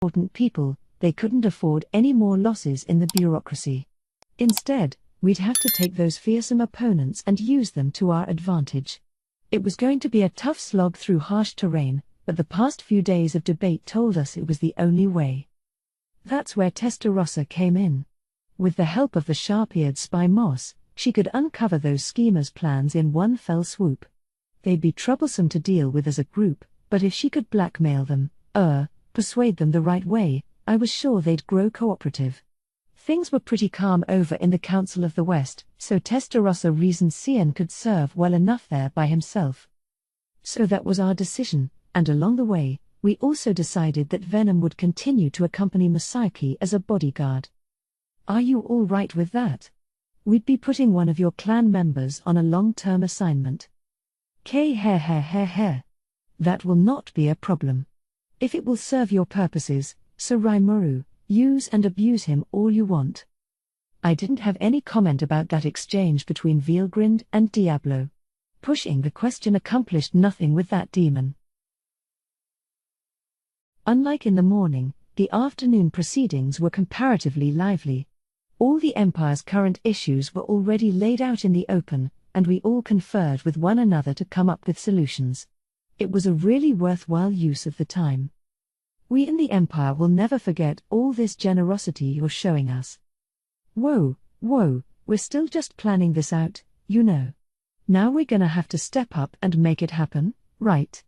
important people, they couldn't afford any more losses in the bureaucracy. Instead, we'd have to take those fearsome opponents and use them to our advantage. It was going to be a tough slog through harsh terrain, but the past few days of debate told us it was the only way. That's where Testarossa came in. With the help of the sharp-eared spy Moss, she could uncover those schemers' plans in one fell swoop. They'd be troublesome to deal with as a group, but if she could blackmail them, persuade them the right way, I was sure they'd grow cooperative. Things were pretty calm over in the Council of the West, so Testarossa reasoned Cian could serve well enough there by himself. So that was our decision, and along the way, we also decided that Venom would continue to accompany Masaki as a bodyguard. Are you all right with that? We'd be putting one of your clan members on a long-term assignment. That will not be a problem. If it will serve your purposes, Sir Rimuru, use and abuse him all you want. I didn't have any comment about that exchange between Veilgrind and Diablo. Pushing the question accomplished nothing with that demon. Unlike in the morning, the afternoon proceedings were comparatively lively. All the Empire's current issues were already laid out in the open, and we all conferred with one another to come up with solutions. It was a really worthwhile use of the time. We in the Empire will never forget all this generosity you're showing us. Whoa, we're still just planning this out, you know. Now we're gonna have to step up and make it happen, right?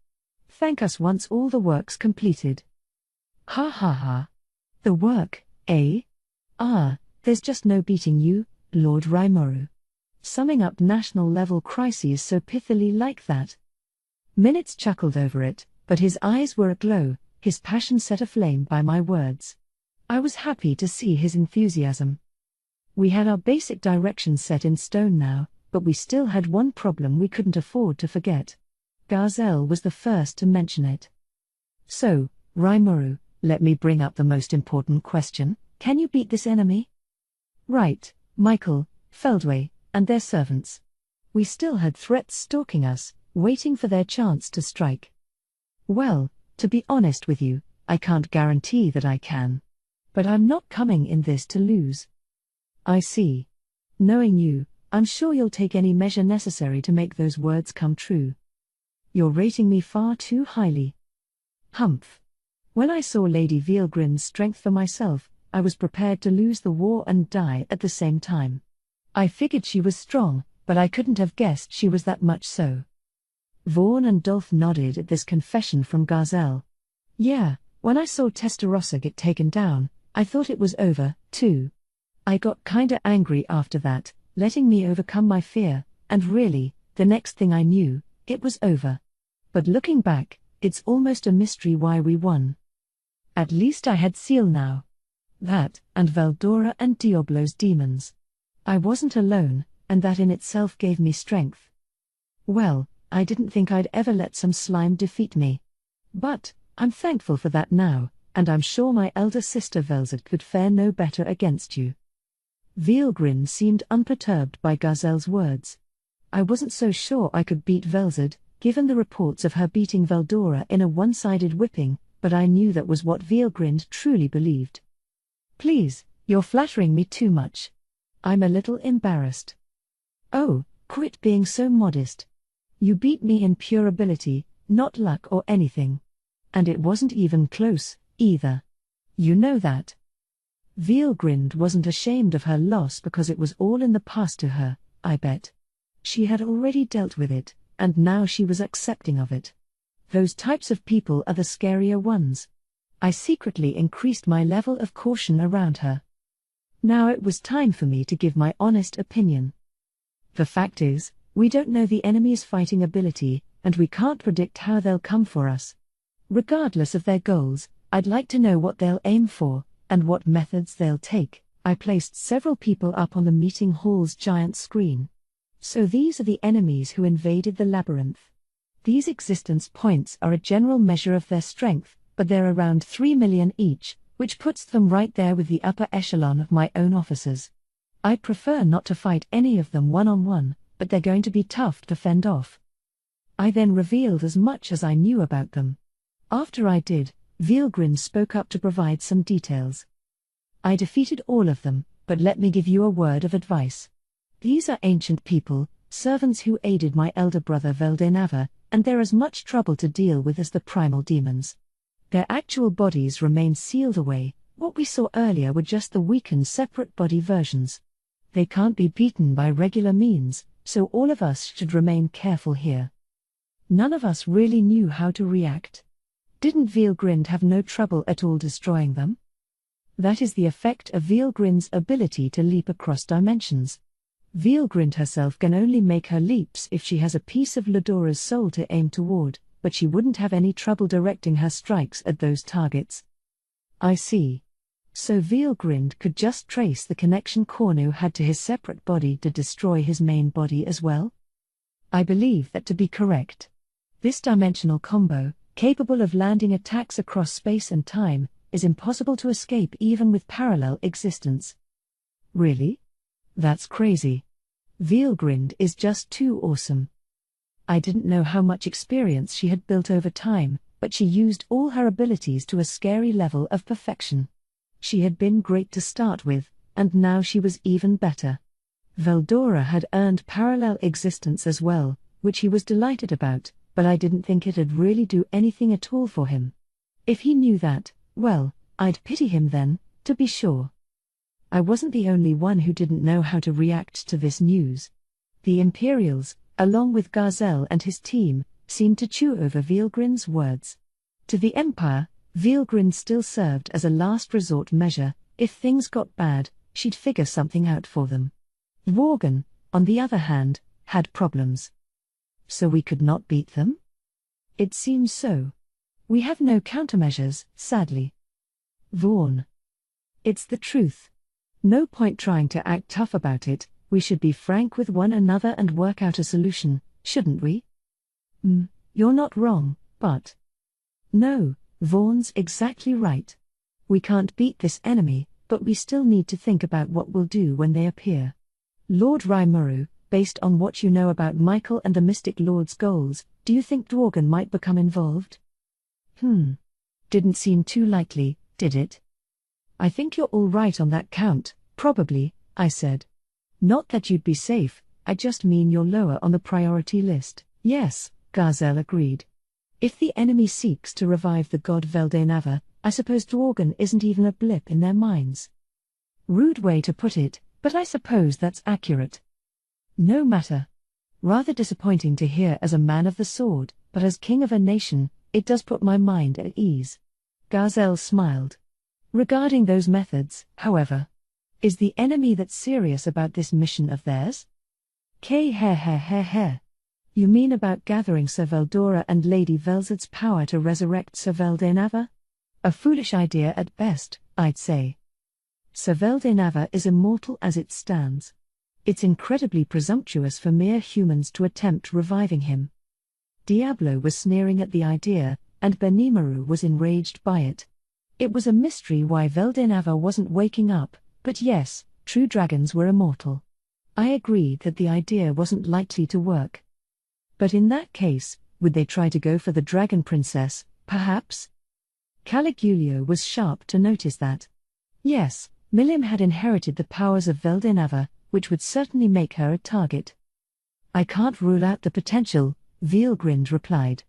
Thank us once all the work's completed. Ha. The work, eh? There's just no beating you, Lord Rimuru. Summing up national-level crises so pithily like that. Minutes chuckled over it, but his eyes were aglow, his passion set aflame by my words. I was happy to see his enthusiasm. We had our basic direction set in stone now, but we still had one problem we couldn't afford to forget. Garzel was the first to mention it. So, Rimuru, let me bring up the most important question: can you beat this enemy? Right, Michael, Feldway, and their servants. We still had threats stalking us, waiting for their chance to strike. Well, to be honest with you, I can't guarantee that I can. But I'm not coming in this to lose. I see. Knowing you, I'm sure you'll take any measure necessary to make those words come true. You're rating me far too highly. Humph. When I saw Lady Veilgrind's strength for myself, I was prepared to lose the war and die at the same time. I figured she was strong, but I couldn't have guessed she was that much so. Vaughn and Dolph nodded at this confession from Garzel. Yeah, when I saw Testarossa get taken down, I thought it was over, too. I got kinda angry after that, letting me overcome my fear, and really, the next thing I knew, it was over. But looking back, it's almost a mystery why we won. At least I had Seal now. That, and Veldora and Diablo's demons. I wasn't alone, and that in itself gave me strength. Well, I didn't think I'd ever let some slime defeat me. But, I'm thankful for that now, and I'm sure my elder sister Velzard could fare no better against you. Veilgrind seemed unperturbed by Garzel's words. I wasn't so sure I could beat Velzard, given the reports of her beating Veldora in a one-sided whipping, but I knew that was what Veilgrind truly believed. Please, you're flattering me too much. I'm a little embarrassed. Oh, quit being so modest. You beat me in pure ability, not luck or anything. And it wasn't even close, either. You know that. Veilgrind wasn't ashamed of her loss because it was all in the past to her, I bet. She had already dealt with it, and now she was accepting of it. Those types of people are the scarier ones. I secretly increased my level of caution around her. Now it was time for me to give my honest opinion. The fact is, we don't know the enemy's fighting ability, and we can't predict how they'll come for us. Regardless of their goals, I'd like to know what they'll aim for, and what methods they'll take. I placed several people up on the meeting hall's giant screen. So these are the enemies who invaded the labyrinth. These existence points are a general measure of their strength, but they're around 3 million each, which puts them right there with the upper echelon of my own officers. I'd prefer not to fight any of them one-on-one, but they're going to be tough to fend off. I then revealed as much as I knew about them. After I did, Veelgrin spoke up to provide some details. I defeated all of them, but let me give you a word of advice. These are ancient people, servants who aided my elder brother Veldenava, and they're as much trouble to deal with as the primal demons. Their actual bodies remain sealed away. What we saw earlier were just the weakened separate body versions. They can't be beaten by regular means, so all of us should remain careful here. None of us really knew how to react. Didn't Veelgrind have no trouble at all destroying them? That is the effect of Veelgrind's ability to leap across dimensions. Veelgrind herself can only make her leaps if she has a piece of Ladora's soul to aim toward, but she wouldn't have any trouble directing her strikes at those targets. I see. So Veelgrind could just trace the connection Cornu had to his separate body to destroy his main body as well? I believe that to be correct. This dimensional combo, capable of landing attacks across space and time, is impossible to escape even with parallel existence. Really? That's crazy. Veelgrind is just too awesome. I didn't know how much experience she had built over time, but she used all her abilities to a scary level of perfection. She had been great to start with, and now she was even better. Veldora had earned parallel existence as well, which he was delighted about, but I didn't think it'd really do anything at all for him. If he knew that, well, I'd pity him then, to be sure. I wasn't the only one who didn't know how to react to this news. The Imperials, along with Garzel and his team, seemed to chew over Veelgrind's words. To the Empire, Veelgrind still served as a last resort measure. If things got bad, she'd figure something out for them. Worgen, on the other hand, had problems. So we could not beat them? It seems so. We have no countermeasures, sadly. Vaughn. It's the truth. No point trying to act tough about it. We should be frank with one another and work out a solution, shouldn't we? You're not wrong, but... No, Vaughn's exactly right. We can't beat this enemy, but we still need to think about what we'll do when they appear. Lord Rimuru, based on what you know about Michael and the Mystic Lord's goals, do you think Dworgen might become involved? Didn't seem too likely, did it? I think you're all right on that count, probably, I said. Not that you'd be safe, I just mean you're lower on the priority list. Yes, Garzel agreed. If the enemy seeks to revive the god Veldenava, I suppose Dworgen isn't even a blip in their minds. Rude way to put it, but I suppose that's accurate. No matter. Rather disappointing to hear as a man of the sword, but as king of a nation, it does put my mind at ease. Garzel smiled. Regarding those methods, however, is the enemy that serious about this mission of theirs? You mean about gathering Sir Veldora and Lady Velzad's power to resurrect Sir Veldenava? A foolish idea at best, I'd say. Sir Veldenava is immortal as it stands. It's incredibly presumptuous for mere humans to attempt reviving him. Diablo was sneering at the idea, and Benimaru was enraged by it. It was a mystery why Veldenava wasn't waking up, but yes, true dragons were immortal. I agreed that the idea wasn't likely to work. But in that case, would they try to go for the dragon princess, perhaps? Caligulio was sharp to notice that. Yes, Milim had inherited the powers of Veldenava, which would certainly make her a target. I can't rule out the potential, Veelgrind replied.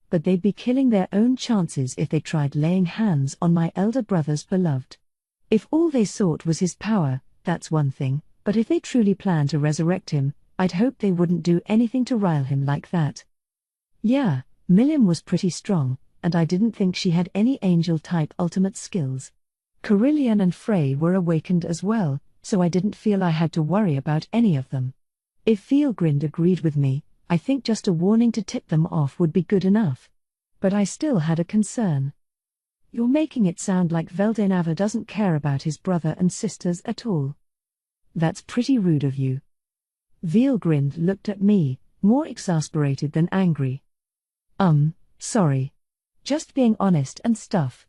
But they'd be killing their own chances if they tried laying hands on my elder brother's beloved. If all they sought was his power, that's one thing, but if they truly planned to resurrect him, I'd hope they wouldn't do anything to rile him like that. Yeah, Milim was pretty strong, and I didn't think she had any angel-type ultimate skills. Carillion and Frey were awakened as well, so I didn't feel I had to worry about any of them. If Veelgrind agreed with me, I think just a warning to tip them off would be good enough. But I still had a concern. You're making it sound like Veldenava doesn't care about his brother and sisters at all. That's pretty rude of you. Veelgrind looked at me, more exasperated than angry. Sorry. Just being honest and stuff.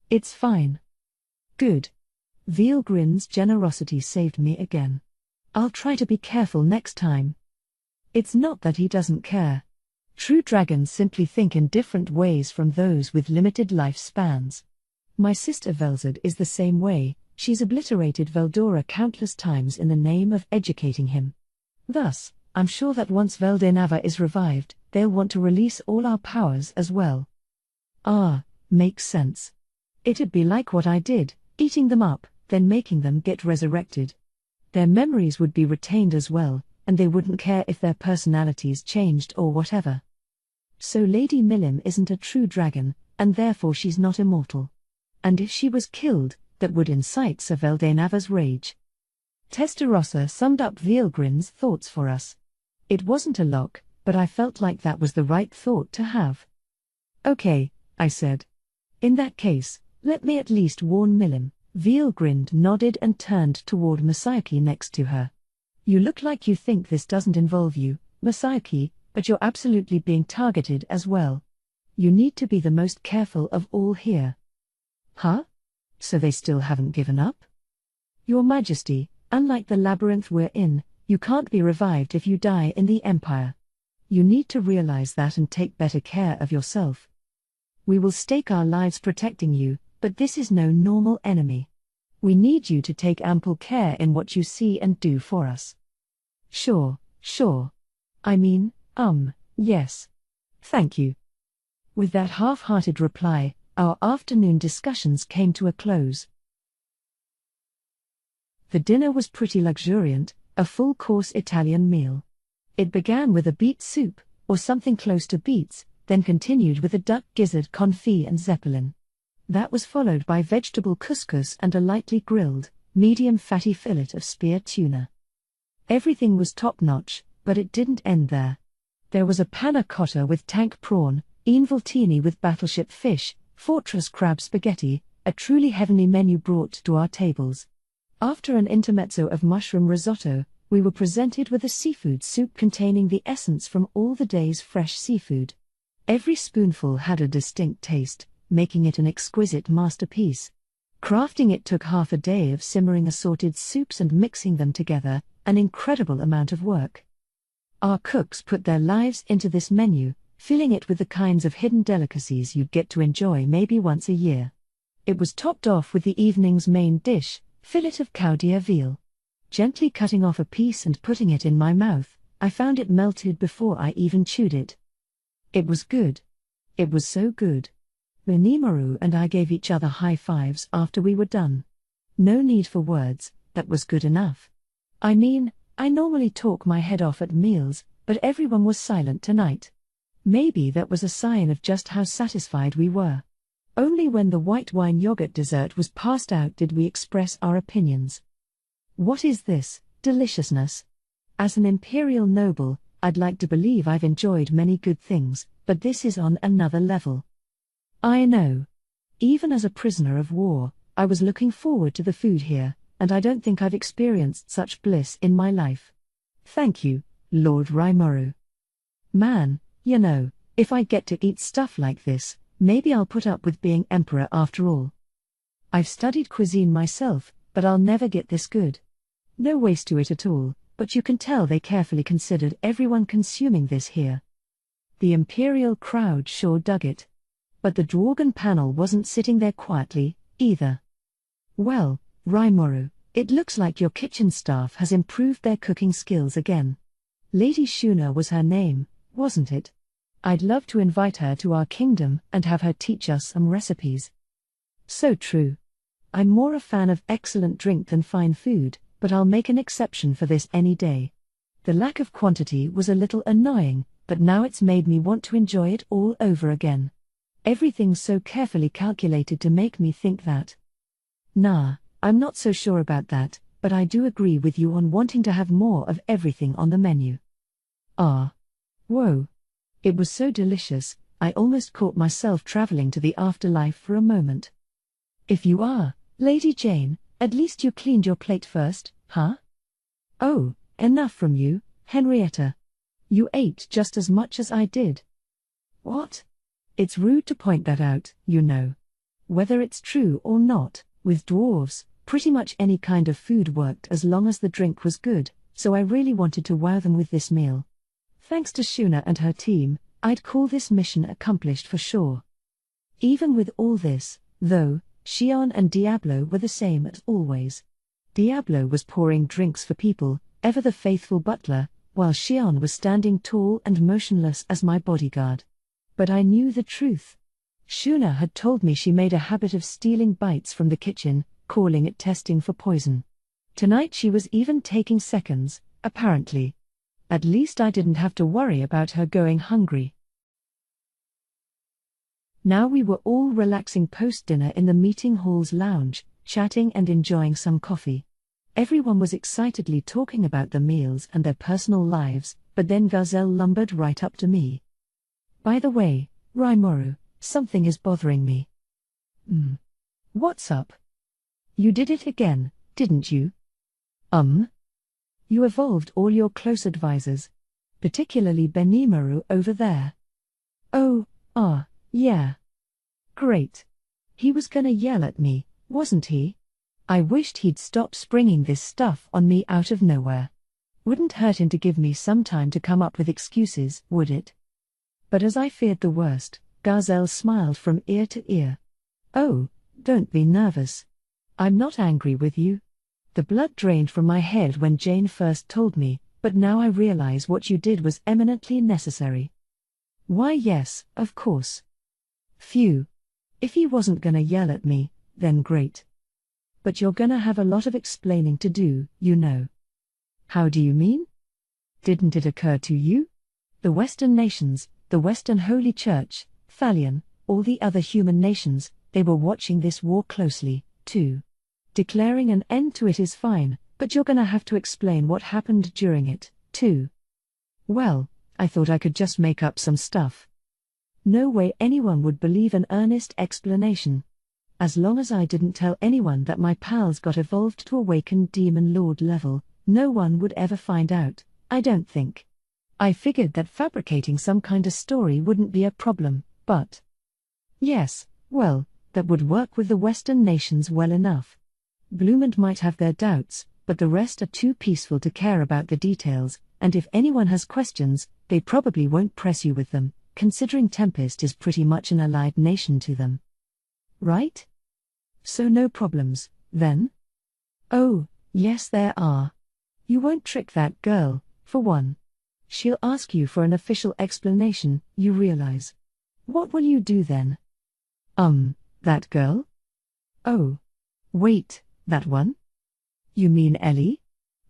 It's fine. Good. Veelgrind's generosity saved me again. I'll try to be careful next time. It's not that he doesn't care. True dragons simply think in different ways from those with limited lifespans. My sister Velzard is the same way. She's obliterated Veldora countless times in the name of educating him. Thus, I'm sure that once Veldenava is revived, they'll want to release all our powers as well. Ah, makes sense. It'd be like what I did, eating them up, then making them get resurrected. Their memories would be retained as well, and they wouldn't care if their personalities changed or whatever. So Lady Milim isn't a true dragon, and therefore she's not immortal. And if she was killed, that would incite Sir Veldenava's rage. Testarossa summed up Veilgrin's thoughts for us. It wasn't a lock, but I felt like that was the right thought to have. Okay, I said. In that case, let me at least warn Milim. Veilgrind nodded and turned toward Masayuki next to her. You look like you think this doesn't involve you, Masayuki, but you're absolutely being targeted as well. You need to be the most careful of all here. Huh? So they still haven't given up? Your Majesty, unlike the labyrinth we're in, you can't be revived if you die in the Empire. You need to realize that and take better care of yourself. We will stake our lives protecting you, but this is no normal enemy. We need you to take ample care in what you see and do for us. Sure. Yes. Thank you. With that half-hearted reply, our afternoon discussions came to a close. The dinner was pretty luxuriant, a full-course Italian meal. It began with a beet soup, or something close to beets, then continued with a duck gizzard confit and zeppelin. That was followed by vegetable couscous and a lightly grilled, medium fatty fillet of spear tuna. Everything was top-notch, but it didn't end there. There was a panna cotta with tank prawn, involtini with battleship fish, fortress crab spaghetti, a truly heavenly menu brought to our tables. After an intermezzo of mushroom risotto, we were presented with a seafood soup containing the essence from all the day's fresh seafood. Every spoonful had a distinct taste, making it an exquisite masterpiece. Crafting it took half a day of simmering assorted soups and mixing them together, an incredible amount of work. Our cooks put their lives into this menu, filling it with the kinds of hidden delicacies you'd get to enjoy maybe once a year. It was topped off with the evening's main dish, fillet of cow deer veal. Gently cutting off a piece and putting it in my mouth, I found it melted before I even chewed it. It was good. It was so good. Benimaru and I gave each other high fives after we were done. No need for words, that was good enough. I normally talk my head off at meals, but everyone was silent tonight. Maybe that was a sign of just how satisfied we were. Only when the white wine yogurt dessert was passed out did we express our opinions. What is this deliciousness? As an imperial noble, I'd like to believe I've enjoyed many good things, but this is on another level. I know. Even as a prisoner of war, I was looking forward to the food here, and I don't think I've experienced such bliss in my life. Thank you, Lord Rimuru. Man, if I get to eat stuff like this, maybe I'll put up with being emperor after all. I've studied cuisine myself, but I'll never get this good. No waste to it at all, but you can tell they carefully considered everyone consuming this here. The imperial crowd sure dug it. But the Dworgen panel wasn't sitting there quietly, either. Well, Rimuru, it looks like your kitchen staff has improved their cooking skills again. Lady Shuna was her name, wasn't it? I'd love to invite her to our kingdom and have her teach us some recipes. So true. I'm more a fan of excellent drink than fine food, but I'll make an exception for this any day. The lack of quantity was a little annoying, but now it's made me want to enjoy it all over again. Everything's so carefully calculated to make me think that. Nah, I'm not so sure about that, but I do agree with you on wanting to have more of everything on the menu. Ah. Whoa. It was so delicious, I almost caught myself traveling to the afterlife for a moment. If you are, Lady Jane, at least you cleaned your plate first, huh? Oh, enough from you, Henrietta. You ate just as much as I did. What? It's rude to point that out, you know. Whether it's true or not, with dwarves, pretty much any kind of food worked as long as the drink was good, so I really wanted to wow them with this meal. Thanks to Shuna and her team, I'd call this mission accomplished for sure. Even with all this, though, Xion and Diablo were the same as always. Diablo was pouring drinks for people, ever the faithful butler, while Xion was standing tall and motionless as my bodyguard. But I knew the truth. Shuna had told me she made a habit of stealing bites from the kitchen, calling it testing for poison. Tonight she was even taking seconds, apparently. At least I didn't have to worry about her going hungry. Now we were all relaxing post-dinner in the meeting hall's lounge, chatting and enjoying some coffee. Everyone was excitedly talking about the meals and their personal lives, but then Gazelle lumbered right up to me. By the way, Raimoru, something is bothering me. What's up? You did it again, didn't you? You evolved all your close advisors. Particularly Benimaru over there. Oh, yeah. Great. He was gonna yell at me, wasn't he? I wished he'd stop springing this stuff on me out of nowhere. Wouldn't hurt him to give me some time to come up with excuses, would it? But as I feared the worst, Gazelle smiled from ear to ear. Oh, don't be nervous. I'm not angry with you. The blood drained from my head when Jane first told me, but now I realize what you did was eminently necessary. Why yes, of course. Phew. If he wasn't gonna yell at me, then great. But you're gonna have a lot of explaining to do, you know. How do you mean? Didn't it occur to you? The Western nations, the Western Holy Church, Thalion, all the other human nations, they were watching this war closely, too. Declaring an end to it is fine, but you're gonna have to explain what happened during it, too. Well, I thought I could just make up some stuff. No way anyone would believe an earnest explanation. As long as I didn't tell anyone that my pals got evolved to awakened demon lord level, no one would ever find out, I don't think. I figured that fabricating some kind of story wouldn't be a problem, but... Yes, well, that would work with the Western nations well enough. Bloomond might have their doubts, but the rest are too peaceful to care about the details, and if anyone has questions, they probably won't press you with them, considering Tempest is pretty much an allied nation to them. Right? So no problems, then? Oh, yes there are. You won't trick that girl, for one. She'll ask you for an official explanation, you realize. What will you do then? That girl? Oh. Wait, that one? You mean Ellie?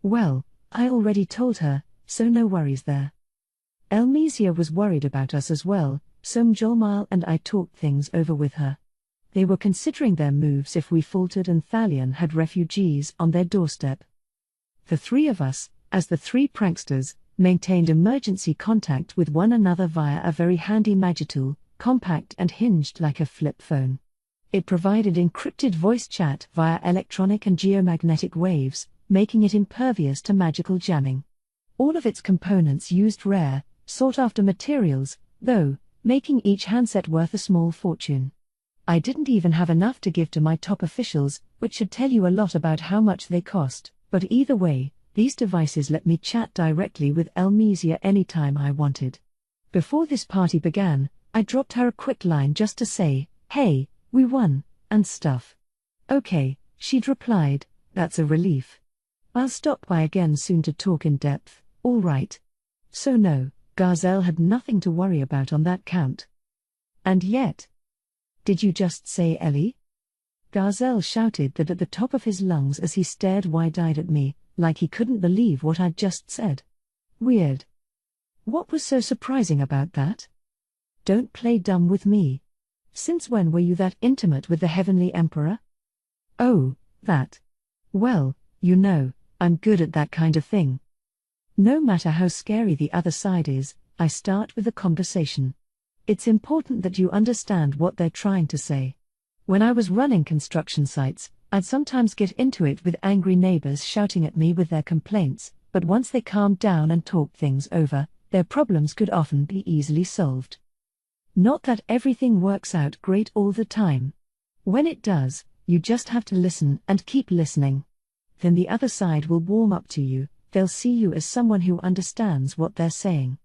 Well, I already told her, so no worries there. Elmesia was worried about us as well, so Mjolmal and I talked things over with her. They were considering their moves if we faltered and Thalion had refugees on their doorstep. The three of us, as the three pranksters, maintained emergency contact with one another via a very handy magitool, compact and hinged like a flip phone. It provided encrypted voice chat via electronic and geomagnetic waves, making it impervious to magical jamming. All of its components used rare, sought-after materials, though, making each handset worth a small fortune. I didn't even have enough to give to my top officials, which should tell you a lot about how much they cost, but either way, these devices let me chat directly with Elmesia anytime I wanted. Before this party began, I dropped her a quick line just to say, "Hey, we won, and stuff." "Okay," she'd replied, "that's a relief. I'll stop by again soon to talk in depth, all right." So no, Gazelle had nothing to worry about on that count. And yet... "Did you just say Ellie?" Gazelle shouted that at the top of his lungs as he stared wide-eyed at me, like he couldn't believe what I'd just said. Weird. What was so surprising about that? Don't play dumb with me. Since when were you that intimate with the Heavenly Emperor? Oh, that. Well, you know, I'm good at that kind of thing. No matter how scary the other side is, I start with the conversation. It's important that you understand what they're trying to say. When I was running construction sites, I'd sometimes get into it with angry neighbors shouting at me with their complaints, but once they calmed down and talked things over, their problems could often be easily solved. Not that everything works out great all the time. When it does, you just have to listen and keep listening. Then the other side will warm up to you, they'll see you as someone who understands what they're saying.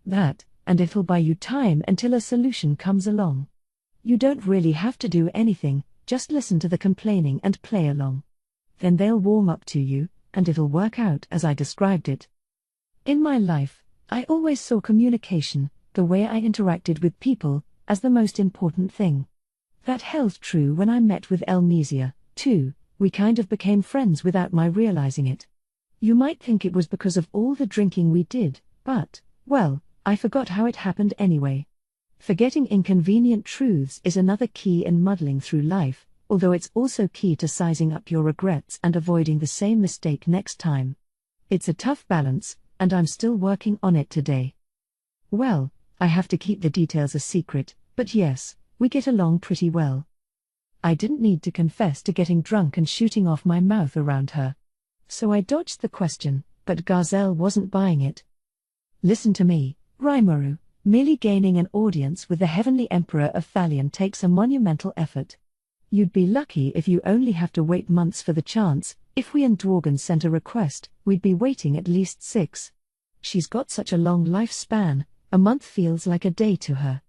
That, and it'll buy you time until a solution comes along. You don't really have to do anything, just listen to the complaining and play along. Then they'll warm up to you, and it'll work out as I described it. In my life, I always saw communication, the way I interacted with people, as the most important thing. That held true when I met with Elmesia, too. We kind of became friends without my realizing it. You might think it was because of all the drinking we did, but, well, I forgot how it happened anyway. Forgetting inconvenient truths is another key in muddling through life, although it's also key to sizing up your regrets and avoiding the same mistake next time. It's a tough balance, and I'm still working on it today. Well, I have to keep the details a secret, but yes, we get along pretty well. I didn't need to confess to getting drunk and shooting off my mouth around her. So I dodged the question, but Gazelle wasn't buying it. Listen to me, Rimuru, merely gaining an audience with the Heavenly Emperor of Thalion takes a monumental effort. You'd be lucky if you only have to wait months for the chance. If we and Dworgen sent a request, we'd be waiting at least 6. She's got such a long lifespan, a month feels like a day to her.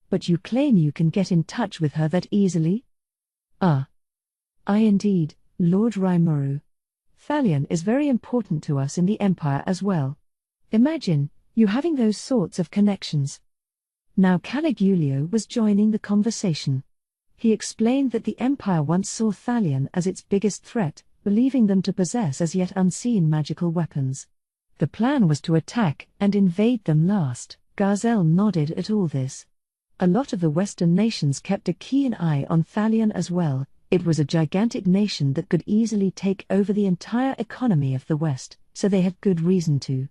But you claim you can get in touch with her that easily? I indeed, Lord Rimuru. Thalion is very important to us in the Empire as well. Imagine, you having those sorts of connections. Now Caligulio was joining the conversation. He explained that the Empire once saw Thalion as its biggest threat, believing them to possess as yet unseen magical weapons. The plan was to attack and invade them last. Gazelle nodded at all this. A lot of the Western nations kept a keen eye on Thalion as well. It was a gigantic nation that could easily take over the entire economy of the West, so they had good reason to.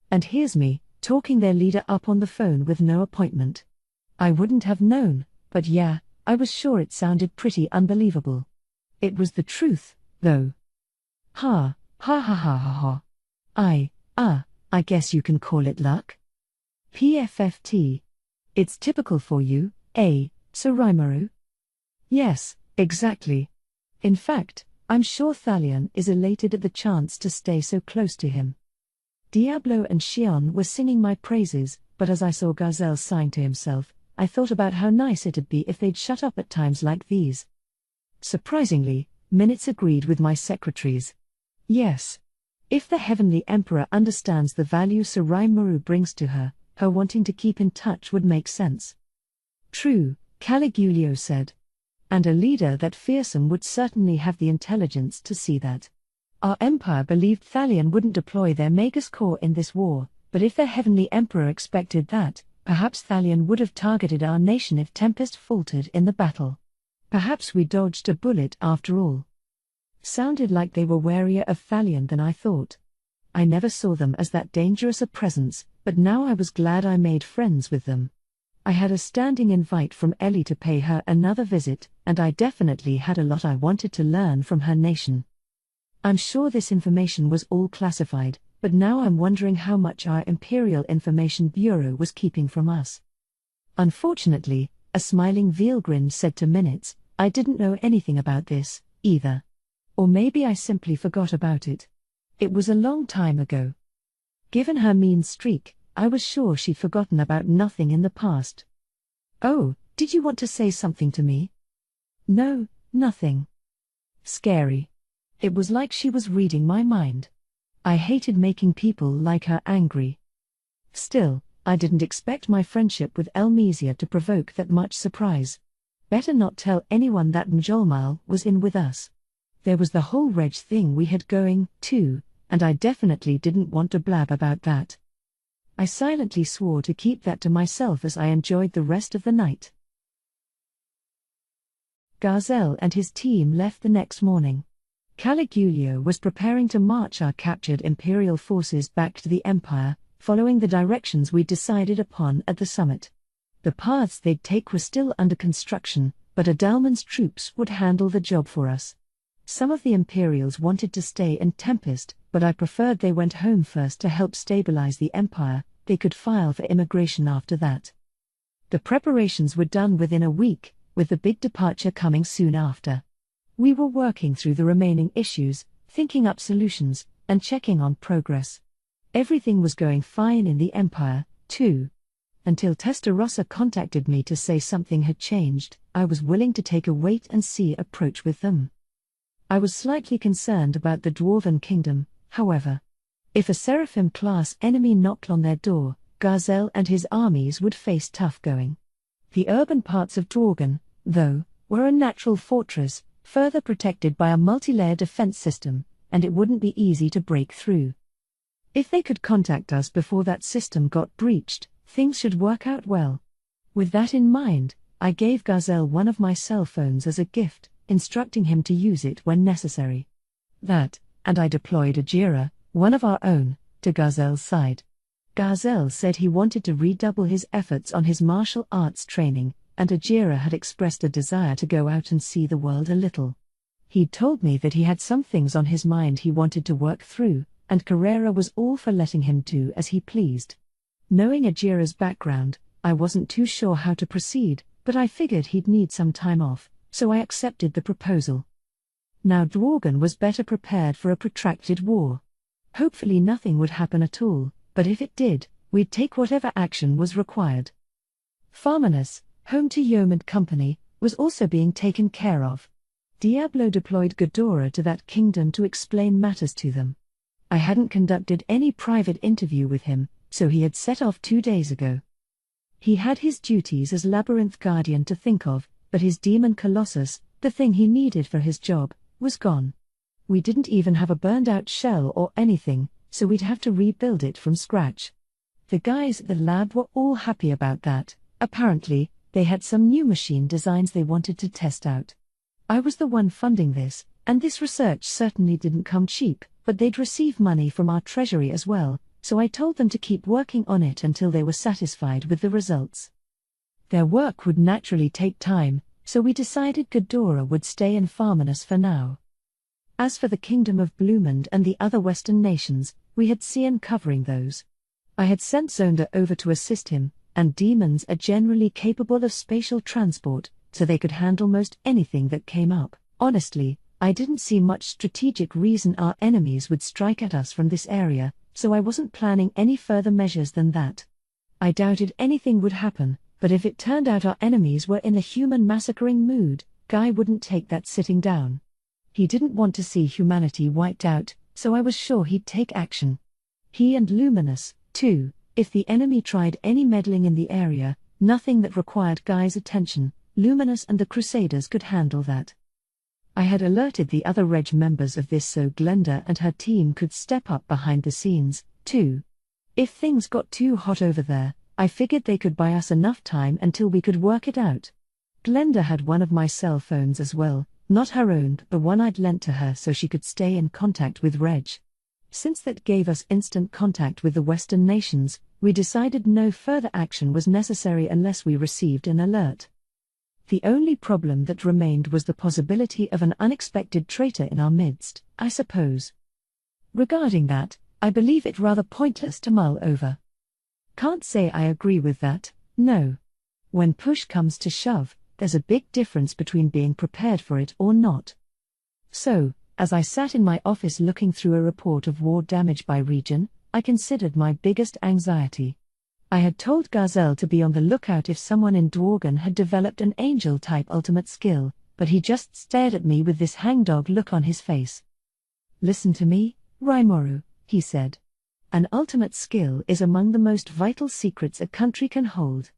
And here's me, talking their leader up on the phone with no appointment. I wouldn't have known, but yeah, I was sure it sounded pretty unbelievable. It was the truth, though. Ha ha ha ha ha ha. I guess you can call it luck. PFFT. It's typical for you, Sir Rimuru? Yes, exactly. In fact, I'm sure Thalion is elated at the chance to stay so close to him. Diablo and Xion were singing my praises, but as I saw Gazelle sighing to himself, I thought about how nice it'd be if they'd shut up at times like these. Surprisingly, Minutes agreed with my secretaries. Yes. If the Heavenly Emperor understands the value Sir Rimuru brings to her, her wanting to keep in touch would make sense. True, Caligulio said. And a leader that fearsome would certainly have the intelligence to see that. Our empire believed Thalion wouldn't deploy their Magus Corps in this war, but if the Heavenly Emperor expected that, perhaps Thalion would have targeted our nation if Tempest faltered in the battle. Perhaps we dodged a bullet after all. Sounded like they were warier of Thalion than I thought. I never saw them as that dangerous a presence, but now I was glad I made friends with them. I had a standing invite from Ellie to pay her another visit, and I definitely had a lot I wanted to learn from her nation. I'm sure this information was all classified, but now I'm wondering how much our Imperial Information Bureau was keeping from us. Unfortunately, a smiling Veilgrin said to Minutes, I didn't know anything about this, either. Or maybe I simply forgot about it. It was a long time ago. Given her mean streak, I was sure she'd forgotten about nothing in the past. Oh, did you want to say something to me? No, nothing. Scary. It was like she was reading my mind. I hated making people like her angry. Still, I didn't expect my friendship with Elmesia to provoke that much surprise. Better not tell anyone that Mjolmal was in with us. There was the whole Reg thing we had going, too, and I definitely didn't want to blab about that. I silently swore to keep that to myself as I enjoyed the rest of the night. Gazelle and his team left the next morning. Caligulio was preparing to march our captured Imperial forces back to the Empire, following the directions we decided upon at the summit. The paths they'd take were still under construction, but Adalman's troops would handle the job for us. Some of the Imperials wanted to stay in Tempest, but I preferred they went home first to help stabilize the Empire. They could file for immigration after that. The preparations were done within a week, with the big departure coming soon after. We were working through the remaining issues, thinking up solutions, and checking on progress. Everything was going fine in the Empire, too. Until Testarossa contacted me to say something had changed, I was willing to take a wait-and-see approach with them. I was slightly concerned about the Dwarven Kingdom, however. If a Seraphim-class enemy knocked on their door, Garzel and his armies would face tough going. The urban parts of Dworgen, though, were a natural fortress, further protected by a multi-layer defense system, and it wouldn't be easy to break through. If they could contact us before that system got breached, things should work out well. With that in mind, I gave Garzel one of my cell phones as a gift, instructing him to use it when necessary. That, and I deployed Ajira, one of our own, to Garzel's side. Garzel said he wanted to redouble his efforts on his martial arts training, and Ajira had expressed a desire to go out and see the world a little. He'd told me that he had some things on his mind he wanted to work through, and Carrera was all for letting him do as he pleased. Knowing Ajira's background, I wasn't too sure how to proceed, but I figured he'd need some time off, so I accepted the proposal. Now Dworgen was better prepared for a protracted war. Hopefully nothing would happen at all, but if it did, we'd take whatever action was required. Farmanus, home to Yeoman Company, was also being taken care of. Diablo deployed Ghidorah to that kingdom to explain matters to them. I hadn't conducted any private interview with him, so he had set off 2 days ago. He had his duties as Labyrinth Guardian to think of, but his demon Colossus, the thing he needed for his job, was gone. We didn't even have a burned-out shell or anything, so we'd have to rebuild it from scratch. The guys at the lab were all happy about that. Apparently, they had some new machine designs they wanted to test out. I was the one funding this, and this research certainly didn't come cheap, but they'd receive money from our treasury as well, so I told them to keep working on it until they were satisfied with the results. Their work would naturally take time, so we decided Ghidorah would stay in Farmanus for now. As for the Kingdom of Bloomond and the other Western nations, we had Cian covering those. I had sent Zonda over to assist him, and demons are generally capable of spatial transport, so they could handle most anything that came up. Honestly, I didn't see much strategic reason our enemies would strike at us from this area, so I wasn't planning any further measures than that. I doubted anything would happen, but if it turned out our enemies were in a human massacring mood, Guy wouldn't take that sitting down. He didn't want to see humanity wiped out, so I was sure he'd take action. He and Luminous, too, if the enemy tried any meddling in the area, nothing that required Guy's attention, Luminous and the Crusaders could handle that. I had alerted the other Reg members of this so Glenda and her team could step up behind the scenes, too. If things got too hot over there, I figured they could buy us enough time until we could work it out. Glenda had one of my cell phones as well, not her own but the one I'd lent to her so she could stay in contact with Reg. Since that gave us instant contact with the Western nations, we decided no further action was necessary unless we received an alert. The only problem that remained was the possibility of an unexpected traitor in our midst, I suppose. Regarding that, I believe it rather pointless to mull over. Can't say I agree with that, no. When push comes to shove, there's a big difference between being prepared for it or not. So, as I sat in my office looking through a report of war damage by region, I considered my biggest anxiety. I had told Garzel to be on the lookout if someone in Dworgen had developed an angel-type ultimate skill, but he just stared at me with this hangdog look on his face. "Listen to me, Raimoru," he said. "An ultimate skill is among the most vital secrets a country can hold.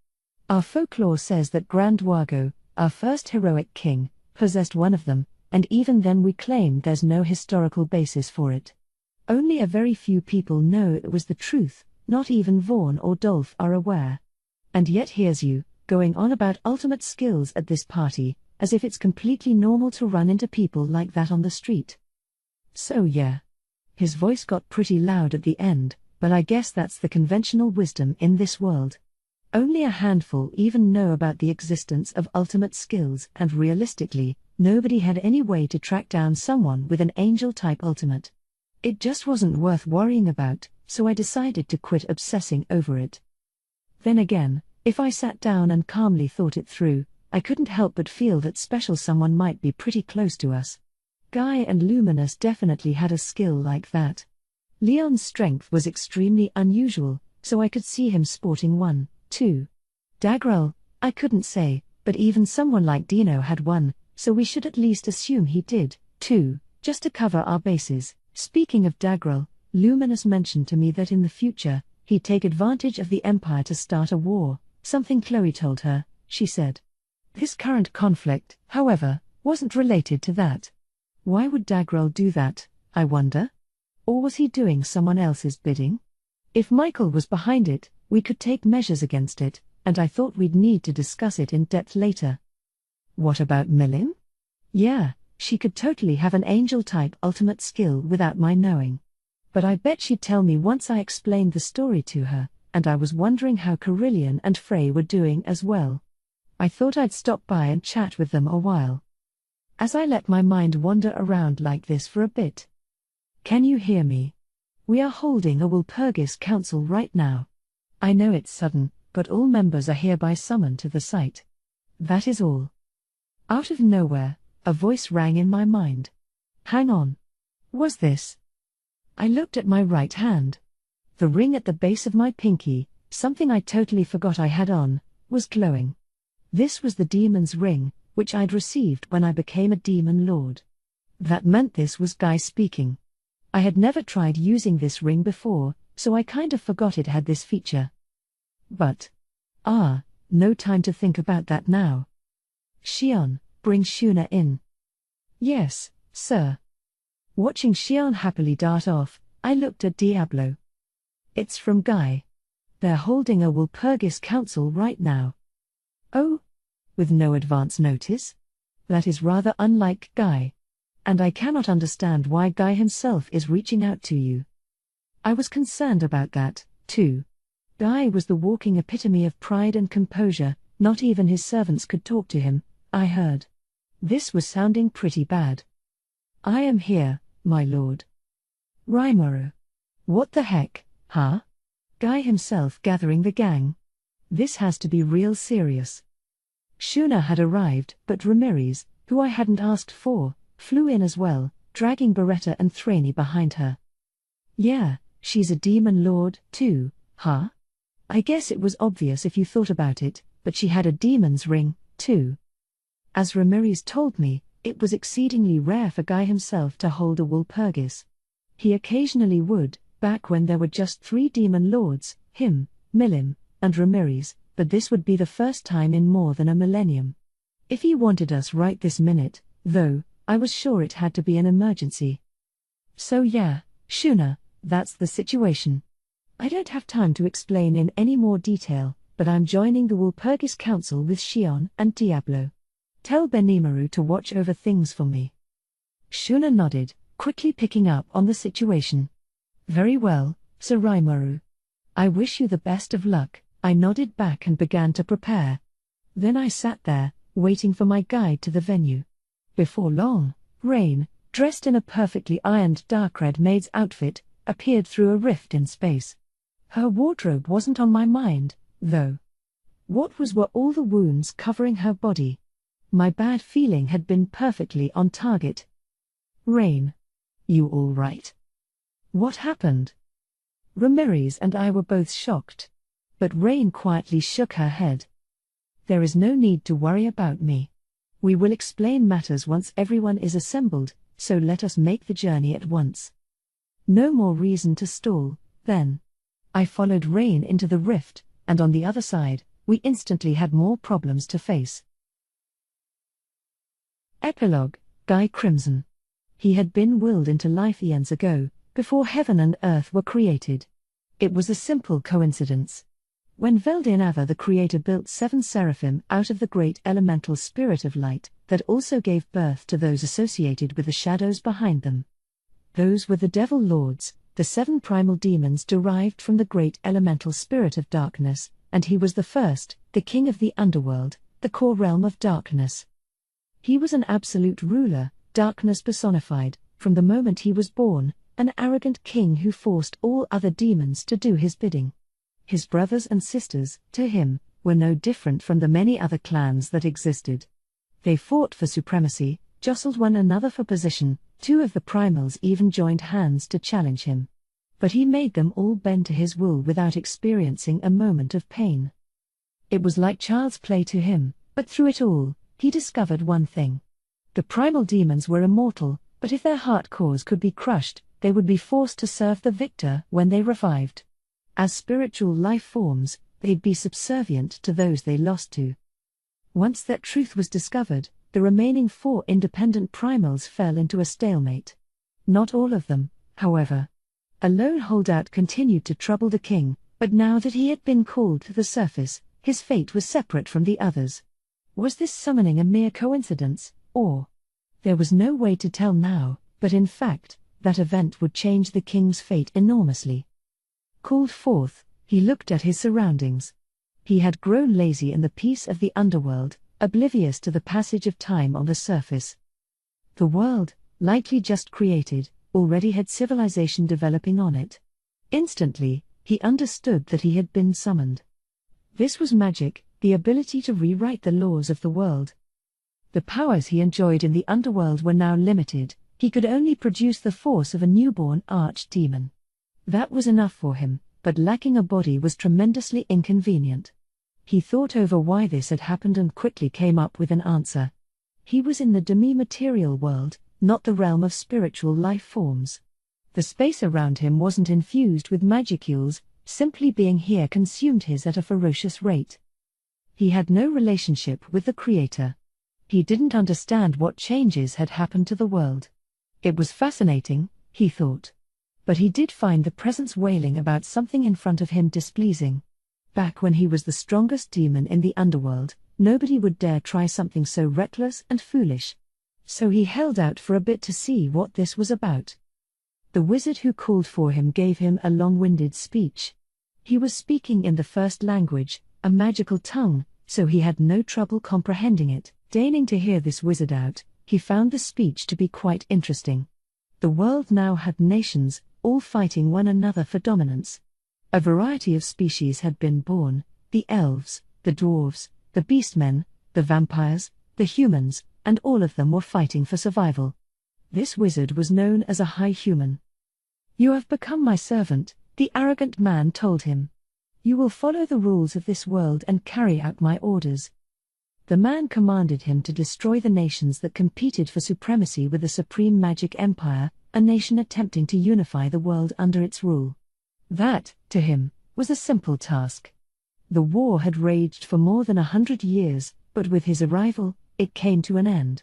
Our folklore says that Grand Wago, our first heroic king, possessed one of them, and even then we claim there's no historical basis for it. Only a very few people know it was the truth, not even Vaughn or Dolph are aware. And yet here's you, going on about ultimate skills at this party, as if it's completely normal to run into people like that on the street. So yeah." His voice got pretty loud at the end, but I guess that's the conventional wisdom in this world. Only a handful even know about the existence of ultimate skills, and realistically, nobody had any way to track down someone with an angel-type ultimate. It just wasn't worth worrying about, so I decided to quit obsessing over it. Then again, if I sat down and calmly thought it through, I couldn't help but feel that special someone might be pretty close to us. Guy and Luminous definitely had a skill like that. Leon's strength was extremely unusual, so I could see him sporting one, 2. Dagrel, I couldn't say, but even someone like Dino had one, so we should at least assume he did. 2. Just to cover our bases, speaking of Dagrel, Luminous mentioned to me that in the future, he'd take advantage of the Empire to start a war, something Chloe told her, she said. This current conflict, however, wasn't related to that. Why would Dagrel do that, I wonder? Or was he doing someone else's bidding? If Michael was behind it, we could take measures against it, and I thought we'd need to discuss it in depth later. What about Milim? Yeah, she could totally have an angel-type ultimate skill without my knowing. But I bet she'd tell me once I explained the story to her, and I was wondering how Carillion and Frey were doing as well. I thought I'd stop by and chat with them a while. As I let my mind wander around like this for a bit. Can you hear me? We are holding a Walpurgis Council right now. I know it's sudden, but all members are hereby summoned to the site. That is all. Out of nowhere, a voice rang in my mind. Hang on. Was this? I looked at my right hand. The ring at the base of my pinky, something I totally forgot I had on, was glowing. This was the demon's ring, which I'd received when I became a demon lord. That meant this was Guy speaking. I had never tried using this ring before, so I kind of forgot it had this feature. But, no time to think about that now. Shion, bring Shuna in. Yes, sir. Watching Shion happily dart off, I looked at Diablo. It's from Guy. They're holding a Walpurgis Council right now. Oh? With no advance notice? That is rather unlike Guy. And I cannot understand why Guy himself is reaching out to you. I was concerned about that, too. Guy was the walking epitome of pride and composure, not even his servants could talk to him, I heard. This was sounding pretty bad. I am here, my lord. Rimuru. What the heck, huh? Guy himself gathering the gang. This has to be real serious. Shuna had arrived, but Ramirez, who I hadn't asked for, flew in as well, dragging Beretta and Thraney behind her. Yeah, she's a demon lord, too, huh? I guess it was obvious if you thought about it, but she had a demon's ring, too. As Ramirez told me, it was exceedingly rare for Guy himself to hold a Walpurgis. He occasionally would, back when there were just 3 demon lords, him, Milim, and Ramirez, but this would be the first time in more than a millennium. If he wanted us right this minute, though, I was sure it had to be an emergency. So yeah, Shuna, that's the situation. I don't have time to explain in any more detail, but I'm joining the Walpurgis Council with Shion and Diablo. Tell Benimaru to watch over things for me. Shuna nodded, quickly picking up on the situation. Very well, Sir Rimuru. I wish you the best of luck, I nodded back and began to prepare. Then I sat there, waiting for my guide to the venue. Before long, Rain, dressed in a perfectly ironed dark red maid's outfit, appeared through a rift in space. Her wardrobe wasn't on my mind, though. What were all the wounds covering her body? My bad feeling had been perfectly on target. Rain. You all right? What happened? Ramirez and I were both shocked. But Rain quietly shook her head. There is no need to worry about me. We will explain matters once everyone is assembled, so let us make the journey at once. No more reason to stall, then. I followed Rain into the rift, and on the other side, we instantly had more problems to face. Epilogue, Guy Crimson. He had been willed into life eons ago, before heaven and earth were created. It was a simple coincidence. When Veldinava the Creator built 7 seraphim out of the great elemental spirit of light, that also gave birth to those associated with the shadows behind them. Those were the Devil Lords, the 7 primal demons derived from the great elemental spirit of darkness, and he was the first, the king of the underworld, the core realm of darkness. He was an absolute ruler, darkness personified, from the moment he was born, an arrogant king who forced all other demons to do his bidding. His brothers and sisters, to him, were no different from the many other clans that existed. They fought for supremacy, jostled one another for position, 2 of the primals even joined hands to challenge him. But he made them all bend to his will without experiencing a moment of pain. It was like child's play to him, but through it all, he discovered one thing. The primal demons were immortal, but if their heart cores could be crushed, they would be forced to serve the victor when they revived. As spiritual life forms, they'd be subservient to those they lost to. Once that truth was discovered, the remaining 4 independent primals fell into a stalemate. Not all of them, however. A lone holdout continued to trouble the king, but now that he had been called to the surface, his fate was separate from the others. Was this summoning a mere coincidence, or? There was no way to tell now, but in fact, that event would change the king's fate enormously. Called forth, he looked at his surroundings. He had grown lazy in the peace of the underworld, oblivious to the passage of time on the surface. The world, likely just created, already had civilization developing on it. Instantly, he understood that he had been summoned. This was magic, the ability to rewrite the laws of the world. The powers he enjoyed in the underworld were now limited. He could only produce the force of a newborn archdemon. That was enough for him, but lacking a body was tremendously inconvenient. He thought over why this had happened and quickly came up with an answer. He was in the demi-material world, not the realm of spiritual life forms. The space around him wasn't infused with magicules, simply being here consumed his at a ferocious rate. He had no relationship with the Creator. He didn't understand what changes had happened to the world. It was fascinating, he thought. But he did find the presence wailing about something in front of him displeasing. Back when he was the strongest demon in the underworld, nobody would dare try something so reckless and foolish. So he held out for a bit to see what this was about. The wizard who called for him gave him a long-winded speech. He was speaking in the first language, a magical tongue, so he had no trouble comprehending it. Deigning to hear this wizard out, he found the speech to be quite interesting. The world now had nations, all fighting one another for dominance. A variety of species had been born: the elves, the dwarves, the beastmen, the vampires, the humans, and all of them were fighting for survival. This wizard was known as a high human. "You have become my servant," the arrogant man told him. "You will follow the rules of this world and carry out my orders." The man commanded him to destroy the nations that competed for supremacy with the supreme magic empire, a nation attempting to unify the world under its rule. That, to him, was a simple task. The war had raged for more than 100 years, but with his arrival, it came to an end.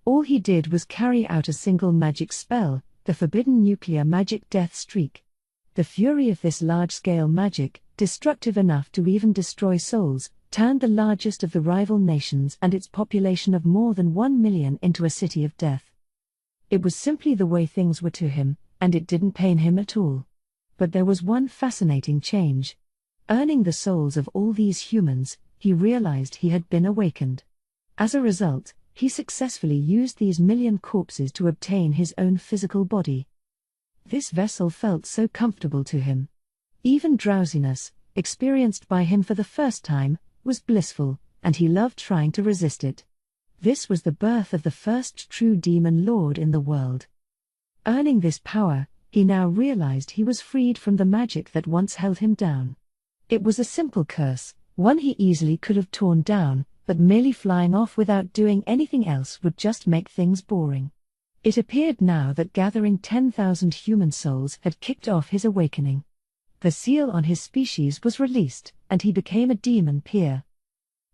All he did was carry out a single magic spell, the forbidden nuclear magic death streak. The fury of this large-scale magic, destructive enough to even destroy souls, turned the largest of the rival nations and its population of more than 1 million into a city of death. It was simply the way things were to him, and it didn't pain him at all. But there was one fascinating change. Earning the souls of all these humans, he realized he had been awakened. As a result, he successfully used these million corpses to obtain his own physical body. This vessel felt so comfortable to him. Even drowsiness, experienced by him for the first time, was blissful, and he loved trying to resist it. This was the birth of the first true demon lord in the world. Earning this power, he now realized he was freed from the magic that once held him down. It was a simple curse, one he easily could have torn down, but merely flying off without doing anything else would just make things boring. It appeared now that gathering 10,000 human souls had kicked off his awakening. The seal on his species was released, and he became a demon peer.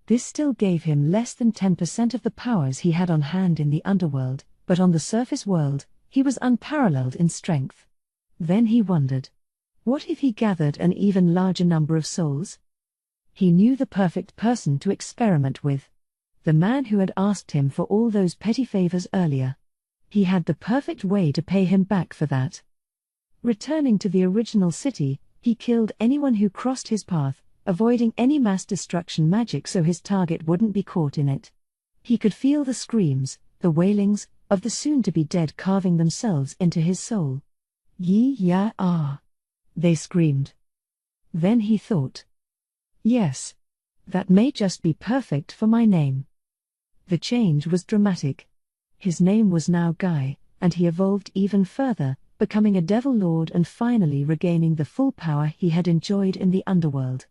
This still gave him less than 10% of the powers he had on hand in the underworld, but on the surface world, he was unparalleled in strength. Then he wondered, what if he gathered an even larger number of souls? He knew the perfect person to experiment with. The man who had asked him for all those petty favors earlier. He had the perfect way to pay him back for that. Returning to the original city, he killed anyone who crossed his path, avoiding any mass destruction magic so his target wouldn't be caught in it. He could feel the screams, the wailings, of the soon-to-be dead carving themselves into his soul. "Yi-ya-ah," they screamed. Then he thought, yes, that may just be perfect for my name. The change was dramatic. His name was now Guy, and he evolved even further, becoming a devil lord and finally regaining the full power he had enjoyed in the underworld.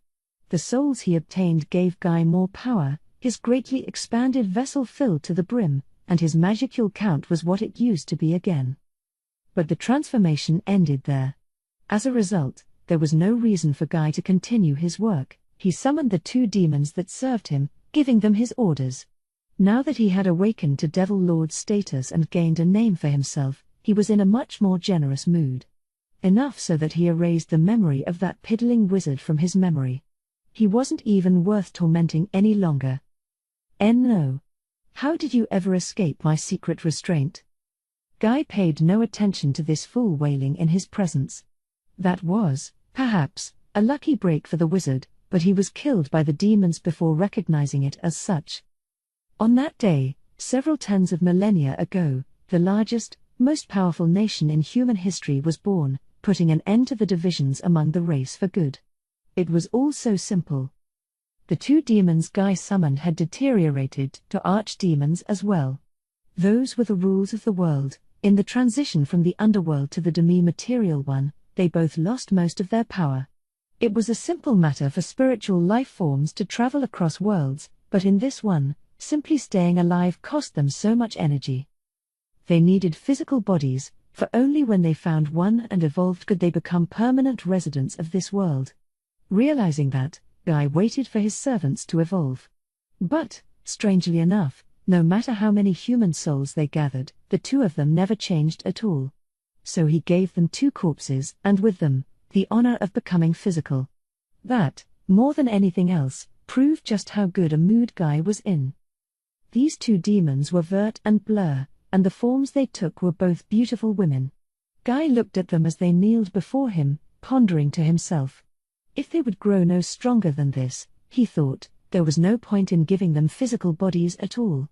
The souls he obtained gave Guy more power, his greatly expanded vessel filled to the brim, and his magical count was what it used to be again. But the transformation ended there. As a result, there was no reason for Guy to continue his work. He summoned the 2 demons that served him, giving them his orders. Now that he had awakened to Devil Lord status and gained a name for himself, he was in a much more generous mood. Enough so that he erased the memory of that piddling wizard from his memory. He wasn't even worth tormenting any longer. No. How did you ever escape my secret restraint? Guy paid no attention to this fool wailing in his presence. That was, perhaps, a lucky break for the wizard, but he was killed by the demons before recognizing it as such. On that day, several tens of millennia ago, the largest, most powerful nation in human history was born, putting an end to the divisions among the race for good. It was all so simple. The 2 demons Guy summoned had deteriorated to archdemons as well. Those were the rules of the world. In the transition from the underworld to the demi-material one, they both lost most of their power. It was a simple matter for spiritual life forms to travel across worlds, but in this one, simply staying alive cost them so much energy. They needed physical bodies, for only when they found one and evolved could they become permanent residents of this world. Realizing that, Guy waited for his servants to evolve. But, strangely enough, no matter how many human souls they gathered, the 2 of them never changed at all. So he gave them 2 corpses, and with them, the honor of becoming physical. That, more than anything else, proved just how good a mood Guy was in. These 2 demons were Vert and Blur, and the forms they took were both beautiful women. Guy looked at them as they kneeled before him, pondering to himself. If they would grow no stronger than this, he thought, there was no point in giving them physical bodies at all.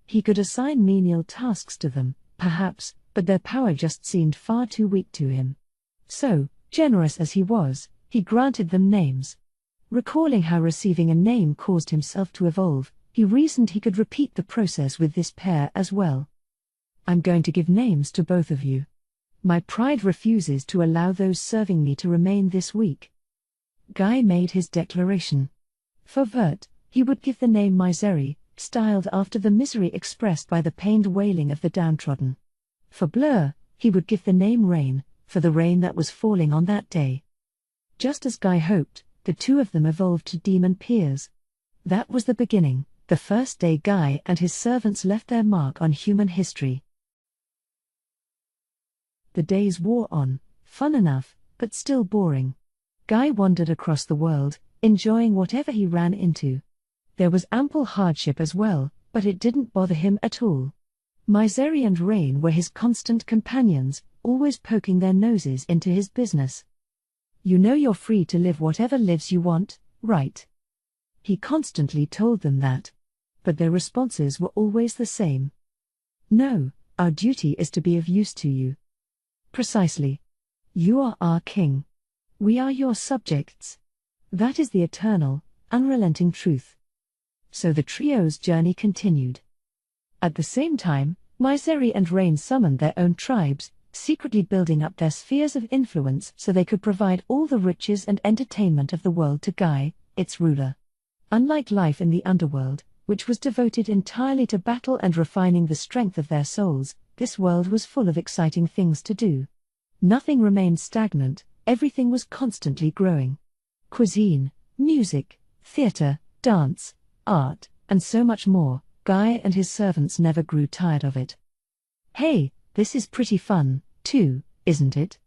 He could assign menial tasks to them, perhaps, but their power just seemed far too weak to him. So, generous as he was, he granted them names. Recalling how receiving a name caused himself to evolve, he reasoned he could repeat the process with this pair as well. I'm going to give names to both of you. My pride refuses to allow those serving me to remain this weak. Guy made his declaration. For Vert, he would give the name Misery, styled after the misery expressed by the pained wailing of the downtrodden. For Blur, he would give the name Rain, for the rain that was falling on that day. Just as Guy hoped, the 2 of them evolved to demon peers. That was the beginning, the first day Guy and his servants left their mark on human history. The days wore on, fun enough, but still boring. Guy wandered across the world, enjoying whatever he ran into. There was ample hardship as well, but it didn't bother him at all. Misery and Rain were his constant companions, always poking their noses into his business. You know you're free to live whatever lives you want, right? He constantly told them that. But their responses were always the same. No, our duty is to be of use to you. Precisely. You are our king. We are your subjects. That is the eternal, unrelenting truth. So the trio's journey continued. At the same time, Misery and Rain summoned their own tribes, secretly building up their spheres of influence so they could provide all the riches and entertainment of the world to Guy, its ruler. Unlike life in the underworld, which was devoted entirely to battle and refining the strength of their souls, this world was full of exciting things to do. Nothing remained stagnant, everything was constantly growing. Cuisine, music, theater, dance, art, and so much more. Guy and his servants never grew tired of it. Hey, this is pretty fun, too, isn't it?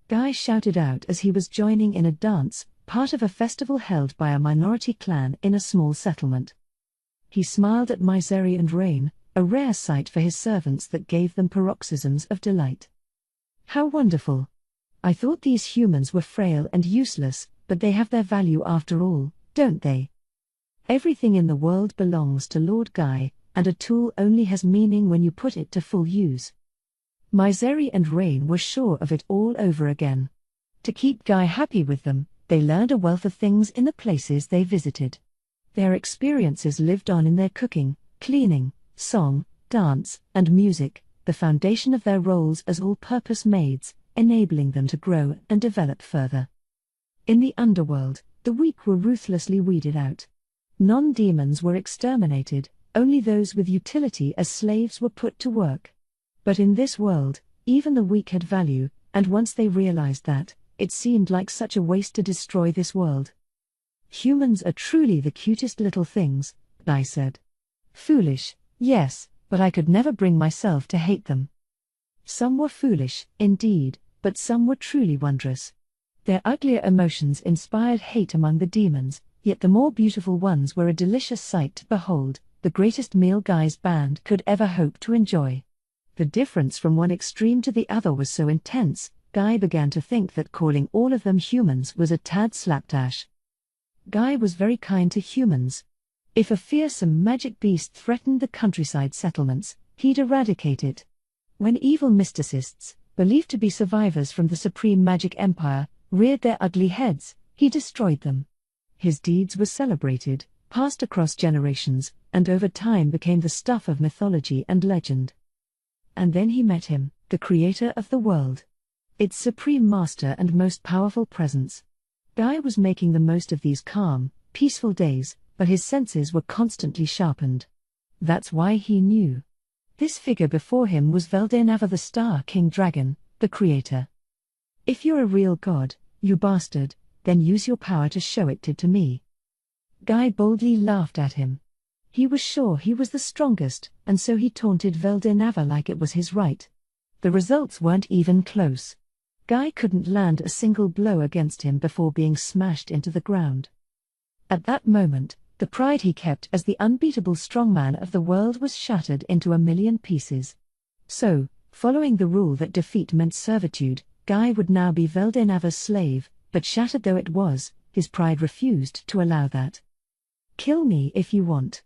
Guy shouted out as he was joining in a dance, part of a festival held by a minority clan in a small settlement. He smiled at Misery and Rain, a rare sight for his servants that gave them paroxysms of delight. How wonderful! I thought these humans were frail and useless, but they have their value after all, don't they? Everything in the world belongs to Lord Guy, and a tool only has meaning when you put it to full use. Misery and Rain were sure of it all over again. To keep Guy happy with them, they learned a wealth of things in the places they visited. Their experiences lived on in their cooking, cleaning, song, dance, and music, the foundation of their roles as all-purpose maids, enabling them to grow and develop further. In the underworld, The weak were ruthlessly weeded out. Non-demons were exterminated, only those with utility as slaves were put to work. But in this world, even the weak had value, and once they realized that, it seemed like such a waste to destroy this world. Humans are truly the cutest little things, I said. Foolish, yes, but I could never bring myself to hate them. Some were foolish, indeed, but some were truly wondrous. Their uglier emotions inspired hate among the demons, yet the more beautiful ones were a delicious sight to behold, the greatest meal Guy's band could ever hope to enjoy. The difference from one extreme to the other was so intense, Guy began to think that calling all of them humans was a tad slapdash. Guy was very kind to humans. If a fearsome magic beast threatened the countryside settlements, he'd eradicate it. When evil mysticists, believed to be survivors from the supreme magic empire, reared their ugly heads, he destroyed them. His deeds were celebrated, passed across generations, and over time became the stuff of mythology and legend. And then he met him, the creator of the world. Its supreme master and most powerful presence. Guy was making the most of these calm, peaceful days, but his senses were constantly sharpened. That's why he knew. This figure before him was Veldenava, the Star King Dragon, the creator. If you're a real god, you bastard, then use your power to show it to me. Guy boldly laughed at him. He was sure he was the strongest, and so he taunted Veldenava like it was his right. The results weren't even close. Guy couldn't land a single blow against him before being smashed into the ground. At that moment, the pride he kept as the unbeatable strongman of the world was shattered into a million pieces. So, following the rule that defeat meant servitude, Guy would now be Veldenava's slave, but shattered though it was, his pride refused to allow that. Kill me if you want.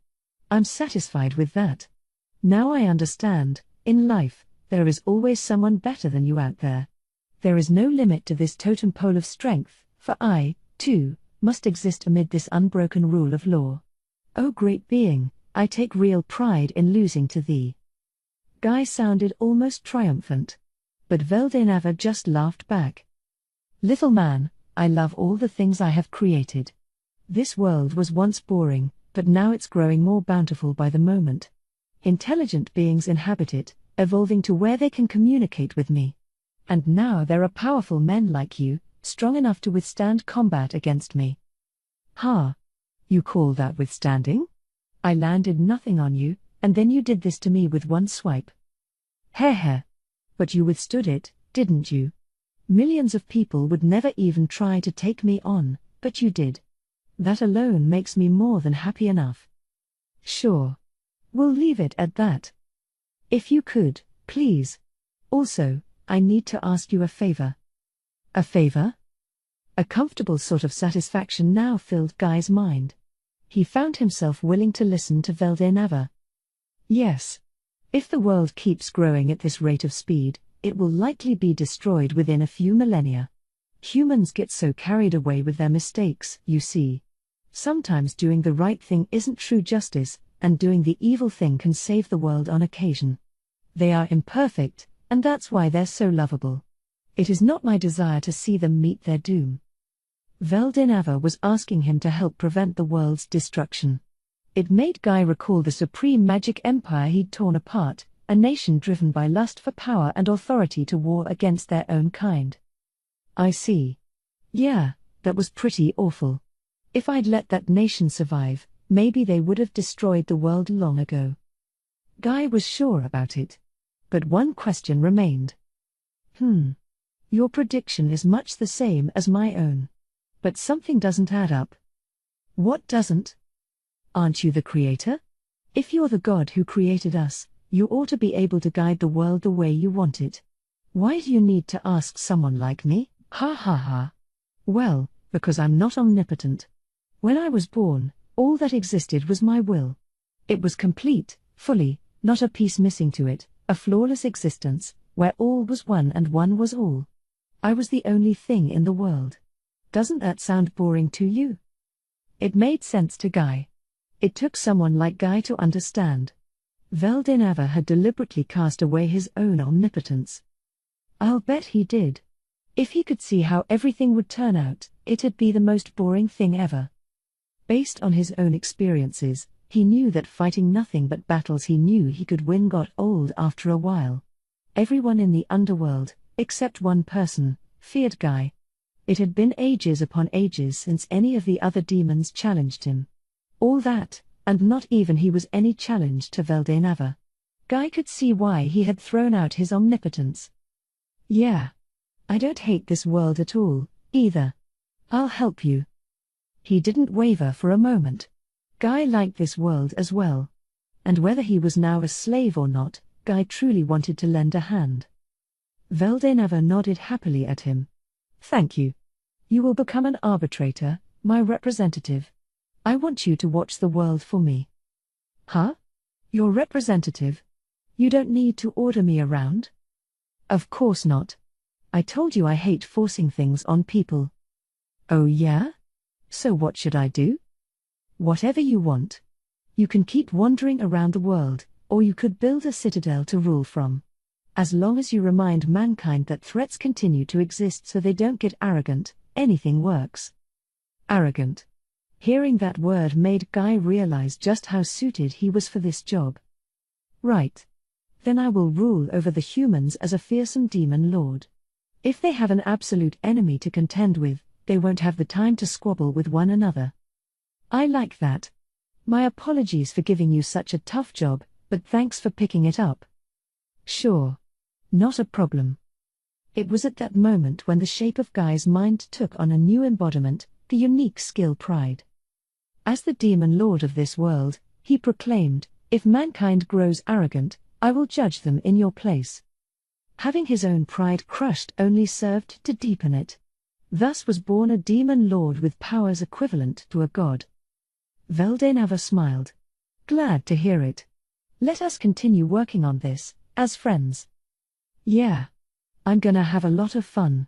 I'm satisfied with that. Now I understand, in life, there is always someone better than you out there. There is no limit to this totem pole of strength, for I, too, must exist amid this unbroken rule of law. O great being, I take real pride in losing to thee. Guy sounded almost triumphant. But Veldenava just laughed back. Little man, I love all the things I have created. This world was once boring, but now it's growing more bountiful by the moment. Intelligent beings inhabit it, evolving to where they can communicate with me. And now there are powerful men like you, strong enough to withstand combat against me. Ha! You call that withstanding? I landed nothing on you, and then you did this to me with one swipe. Heh heh. But you withstood it, didn't you? Millions of people would never even try to take me on, but you did. That alone makes me more than happy enough. Sure. We'll leave it at that. If you could, please. Also, I need to ask you a favor. A favor? A comfortable sort of satisfaction now filled Guy's mind. He found himself willing to listen to Veldenava. Yes. If the world keeps growing at this rate of speed, it will likely be destroyed within a few millennia. Humans get so carried away with their mistakes, you see. Sometimes doing the right thing isn't true justice, and doing the evil thing can save the world on occasion. They are imperfect, and that's why they're so lovable. It is not my desire to see them meet their doom. Veldenava was asking him to help prevent the world's destruction. It made Guy recall the supreme magic empire he'd torn apart, a nation driven by lust for power and authority to war against their own kind. I see. Yeah, that was pretty awful. If I'd let that nation survive, maybe they would have destroyed the world long ago. Guy was sure about it. But one question remained. Your prediction is much the same as my own. But something doesn't add up. What doesn't? Aren't you the creator? If you're the God who created us, you ought to be able to guide the world the way you want it. Why do you need to ask someone like me? Ha ha ha. Well, because I'm not omnipotent. When I was born, all that existed was my will. It was complete, fully, not a piece missing to it, a flawless existence, where all was one and one was all. I was the only thing in the world. Doesn't that sound boring to you? It made sense to Guy. It took someone like Guy to understand. Veldenava had deliberately cast away his own omnipotence. I'll bet he did. If he could see how everything would turn out, it'd be the most boring thing ever. Based on his own experiences, he knew that fighting nothing but battles he knew he could win got old after a while. Everyone in the underworld, except one person, feared Guy. It had been ages upon ages since any of the other demons challenged him. All that, and not even he was any challenge to Veldenava. Guy could see why he had thrown out his omnipotence. Yeah. I don't hate this world at all, either. I'll help you. He didn't waver for a moment. Guy liked this world as well. And whether he was now a slave or not, Guy truly wanted to lend a hand. Veldenava nodded happily at him. Thank you. You will become an arbitrator, my representative. I want you to watch the world for me. Huh? Your representative? You don't need to order me around? Of course not. I told you I hate forcing things on people. Oh yeah? So what should I do? Whatever you want. You can keep wandering around the world, or you could build a citadel to rule from. As long as you remind mankind that threats continue to exist so they don't get arrogant, anything works. Arrogant. Hearing that word made Guy realize just how suited he was for this job. Right. Then I will rule over the humans as a fearsome demon lord. If they have an absolute enemy to contend with, they won't have the time to squabble with one another. I like that. My apologies for giving you such a tough job, but thanks for picking it up. Sure. Not a problem. It was at that moment when the shape of Guy's mind took on a new embodiment, the unique skill pride. As the demon lord of this world, he proclaimed, if mankind grows arrogant, I will judge them in your place. Having his own pride crushed only served to deepen it. Thus was born a demon lord with powers equivalent to a god. Veldenava smiled. Glad to hear it. Let us continue working on this, as friends. Yeah. I'm gonna have a lot of fun.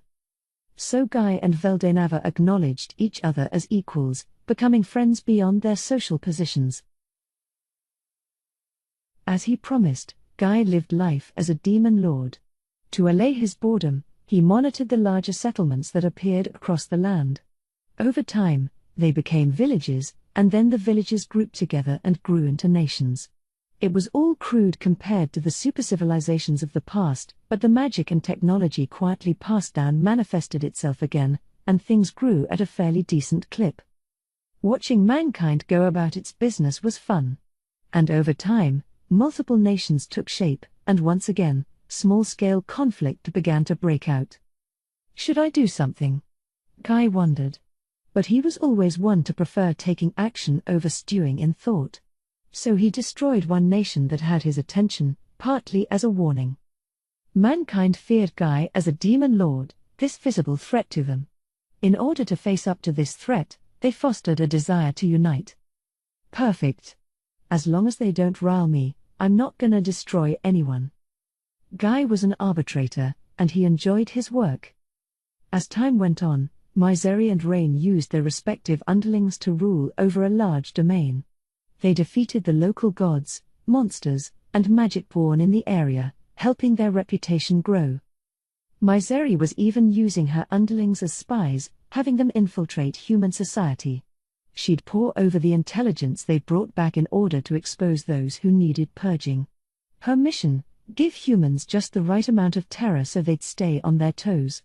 So Guy and Veldenava acknowledged each other as equals, becoming friends beyond their social positions. As he promised, Guy lived life as a demon lord. To allay his boredom, he monitored the larger settlements that appeared across the land. Over time, they became villages, and then the villages grouped together and grew into nations. It was all crude compared to the supercivilizations of the past, but the magic and technology quietly passed down manifested itself again, and things grew at a fairly decent clip. Watching mankind go about its business was fun. And over time, multiple nations took shape, and once again, small-scale conflict began to break out. Should I do something? Guy wondered. But he was always one to prefer taking action over stewing in thought. So he destroyed one nation that had his attention, partly as a warning. Mankind feared Guy as a demon lord, this visible threat to them. In order to face up to this threat, they fostered a desire to unite. Perfect. As long as they don't rile me, I'm not gonna destroy anyone. Guy was an arbitrator, and he enjoyed his work. As time went on, Misery and Rain used their respective underlings to rule over a large domain. They defeated the local gods, monsters, and magic born in the area, helping their reputation grow. Misery was even using her underlings as spies, having them infiltrate human society. She'd pore over the intelligence they brought back in order to expose those who needed purging. Her mission: give humans just the right amount of terror so they'd stay on their toes.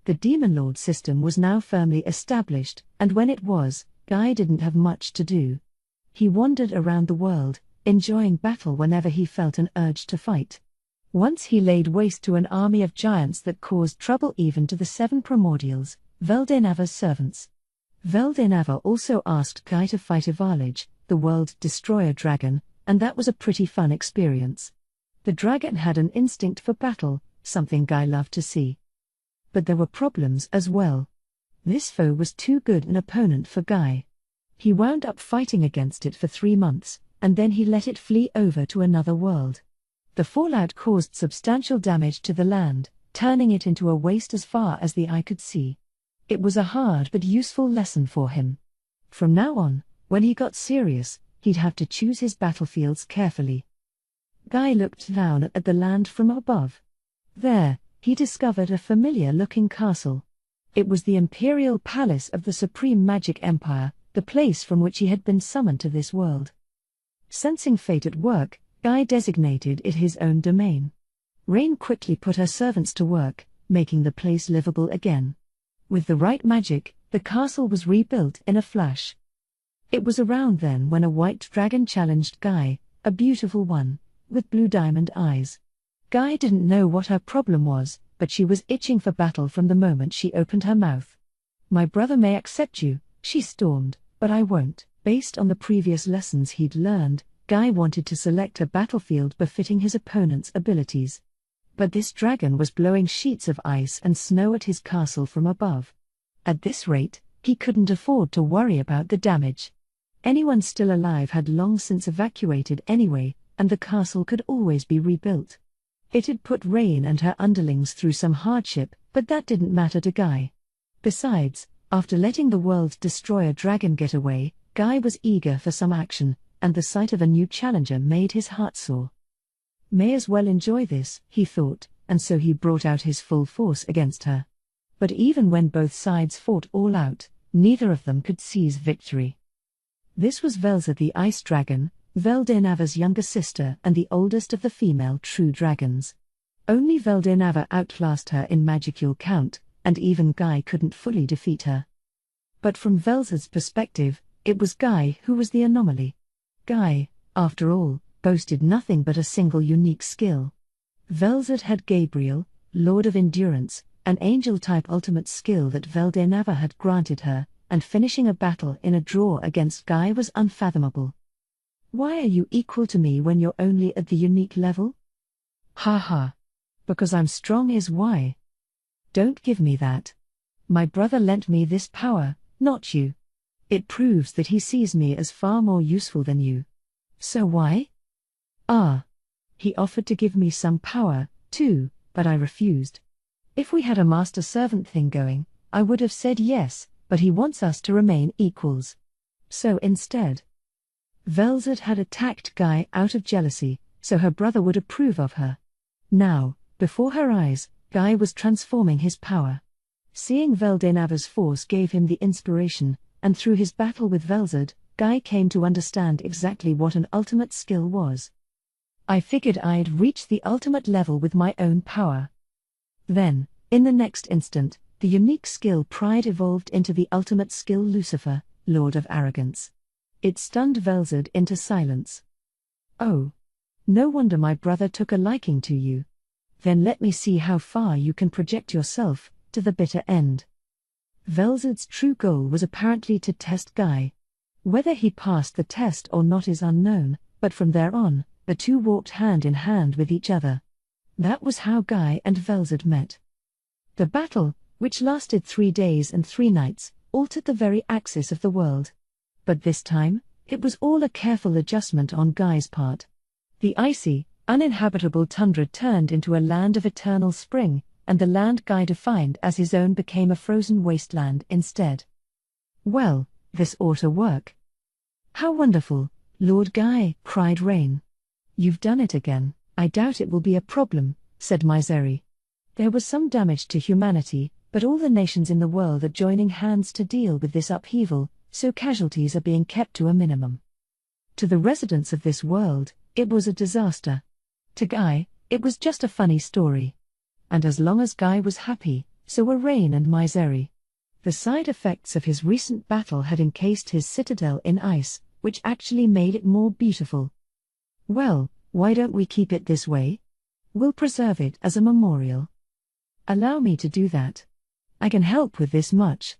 The Demon Lord system was now firmly established, and when it was, Guy didn't have much to do. He wandered around the world, enjoying battle whenever he felt an urge to fight. Once he laid waste to an army of giants that caused trouble even to the 7 primordials, Veldenava's servants. Veldenava also asked Guy to fight Ivalij, the world destroyer dragon, and that was a pretty fun experience. The dragon had an instinct for battle, something Guy loved to see. But there were problems as well. This foe was too good an opponent for Guy. He wound up fighting against it for 3 months, and then he let it flee over to another world. The fallout caused substantial damage to the land, turning it into a waste as far as the eye could see. It was a hard but useful lesson for him. From now on, when he got serious, he'd have to choose his battlefields carefully. Guy looked down at the land from above. There, he discovered a familiar-looking castle. It was the imperial palace of the Supreme Magic Empire, the place from which he had been summoned to this world. Sensing fate at work, Guy designated it his own domain. Rain quickly put her servants to work, making the place livable again. With the right magic, the castle was rebuilt in a flash. It was around then when a white dragon challenged Guy, a beautiful one, with blue diamond eyes. Guy didn't know what her problem was, but she was itching for battle from the moment she opened her mouth. "My brother may accept you," she stormed, "but I won't." Based on the previous lessons he'd learned, Guy wanted to select a battlefield befitting his opponent's abilities. But this dragon was blowing sheets of ice and snow at his castle from above. At this rate, he couldn't afford to worry about the damage. Anyone still alive had long since evacuated anyway, and the castle could always be rebuilt. It had put Rain and her underlings through some hardship, but that didn't matter to Guy. Besides, after letting the world destroyer dragon get away, Guy was eager for some action, and the sight of a new challenger made his heart soar. May as well enjoy this, he thought, and so he brought out his full force against her. But even when both sides fought all out, neither of them could seize victory. This was Velza the Ice Dragon, Veldenava's younger sister and the oldest of the female true dragons. Only Veldenava outclassed her in magical count, and even Guy couldn't fully defeat her. But from Velza's perspective, it was Guy who was the anomaly. Guy, after all, boasted nothing but a single unique skill. Velza had Gabriel, Lord of Endurance, an angel-type ultimate skill that Veldenava had granted her, and finishing a battle in a draw against Guy was unfathomable. "Why are you equal to me when you're only at the unique level?" "Ha ha. Because I'm strong is why." "Don't give me that. My brother lent me this power, not you. It proves that he sees me as far more useful than you." "So why?" "Ah. He offered to give me some power, too, but I refused. If we had a master-servant thing going, I would have said yes, but he wants us to remain equals. So instead." Velza had attacked Guy out of jealousy, so her brother would approve of her. Now, before her eyes, Guy was transforming his power. Seeing Veldenava's force gave him the inspiration, and through his battle with Velza, Guy came to understand exactly what an ultimate skill was. "I figured I'd reach the ultimate level with my own power." Then, in the next instant, the unique skill Pride evolved into the ultimate skill Lucifer, Lord of Arrogance. It stunned Velza into silence. "Oh. No wonder my brother took a liking to you. Then let me see how far you can project yourself, to the bitter end." Velza's true goal was apparently to test Guy. Whether he passed the test or not is unknown, but from there on, the two walked hand in hand with each other. That was how Guy and Velza met. The battle, which lasted 3 days and 3 nights, altered the very axis of the world. But this time, it was all a careful adjustment on Guy's part. The icy, uninhabitable tundra turned into a land of eternal spring, and the land Guy defined as his own became a frozen wasteland instead. "Well, this ought to work." "How wonderful, Lord Guy," cried Rain. "You've done it again." "I doubt it will be a problem," said Misery. "There was some damage to humanity, but all the nations in the world are joining hands to deal with this upheaval, so casualties are being kept to a minimum. To the residents of this world, it was a disaster. To Guy, it was just a funny story. And as long as Guy was happy, so were Rain and Misery. The side effects of his recent battle had encased his citadel in ice, which actually made it more beautiful. "Well, why don't we keep it this way? We'll preserve it as a memorial." "Allow me to do that. I can help with this much."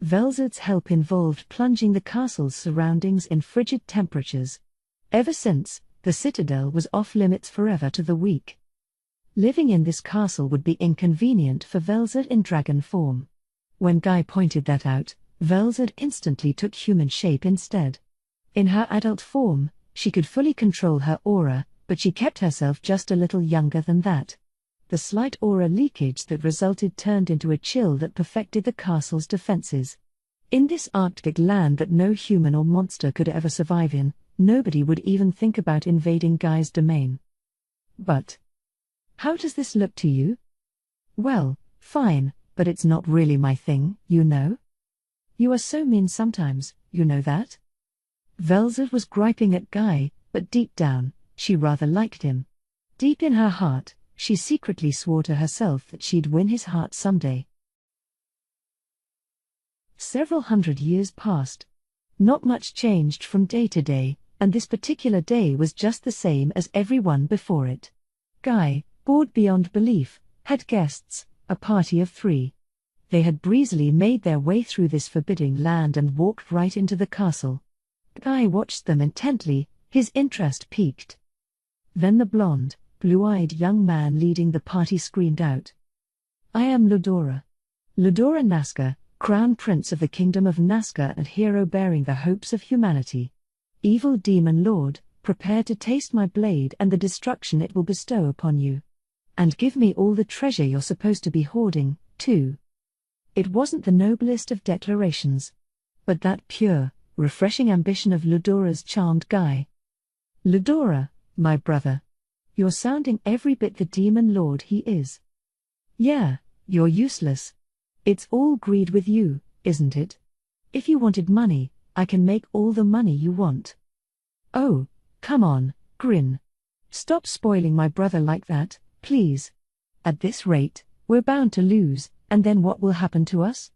Velza's help involved plunging the castle's surroundings in frigid temperatures. Ever since, the citadel was off-limits forever to the weak. Living in this castle would be inconvenient for Velza in dragon form. When Guy pointed that out, Velza instantly took human shape instead. In her adult form, she could fully control her aura, but she kept herself just a little younger than that. The slight aura leakage that resulted turned into a chill that perfected the castle's defenses. In this Arctic land that no human or monster could ever survive in, nobody would even think about invading Guy's domain. "But how does this look to you?" "Well, fine, but it's not really my thing, you know? You are so mean sometimes, you know that? Velza was griping at Guy, but deep down, she rather liked him. Deep in her heart, she secretly swore to herself that she'd win his heart someday. Several hundred years passed. Not much changed from day to day, and this particular day was just the same as every one before it. Guy, bored beyond belief, had guests, a party of 3. They had breezily made their way through this forbidding land and walked right into the castle. Guy watched them intently, his interest piqued. Then the blonde, blue-eyed young man leading the party screamed out, "I am Ludora. Ludora Nazca, Crown Prince of the Kingdom of Nazca and hero bearing the hopes of humanity. Evil demon lord, prepare to taste my blade and the destruction it will bestow upon you. And give me all the treasure you're supposed to be hoarding, too." It wasn't the noblest of declarations, but that pure, refreshing ambition of Ludora's charmed Guy. "Ludora, my brother. You're sounding every bit the demon lord he is. Yeah, you're useless. It's all greed with you, isn't it? If you wanted money, I can make all the money you want. Oh, come on, grin. Stop spoiling my brother like that, please. At this rate, we're bound to lose, and then what will happen to us?"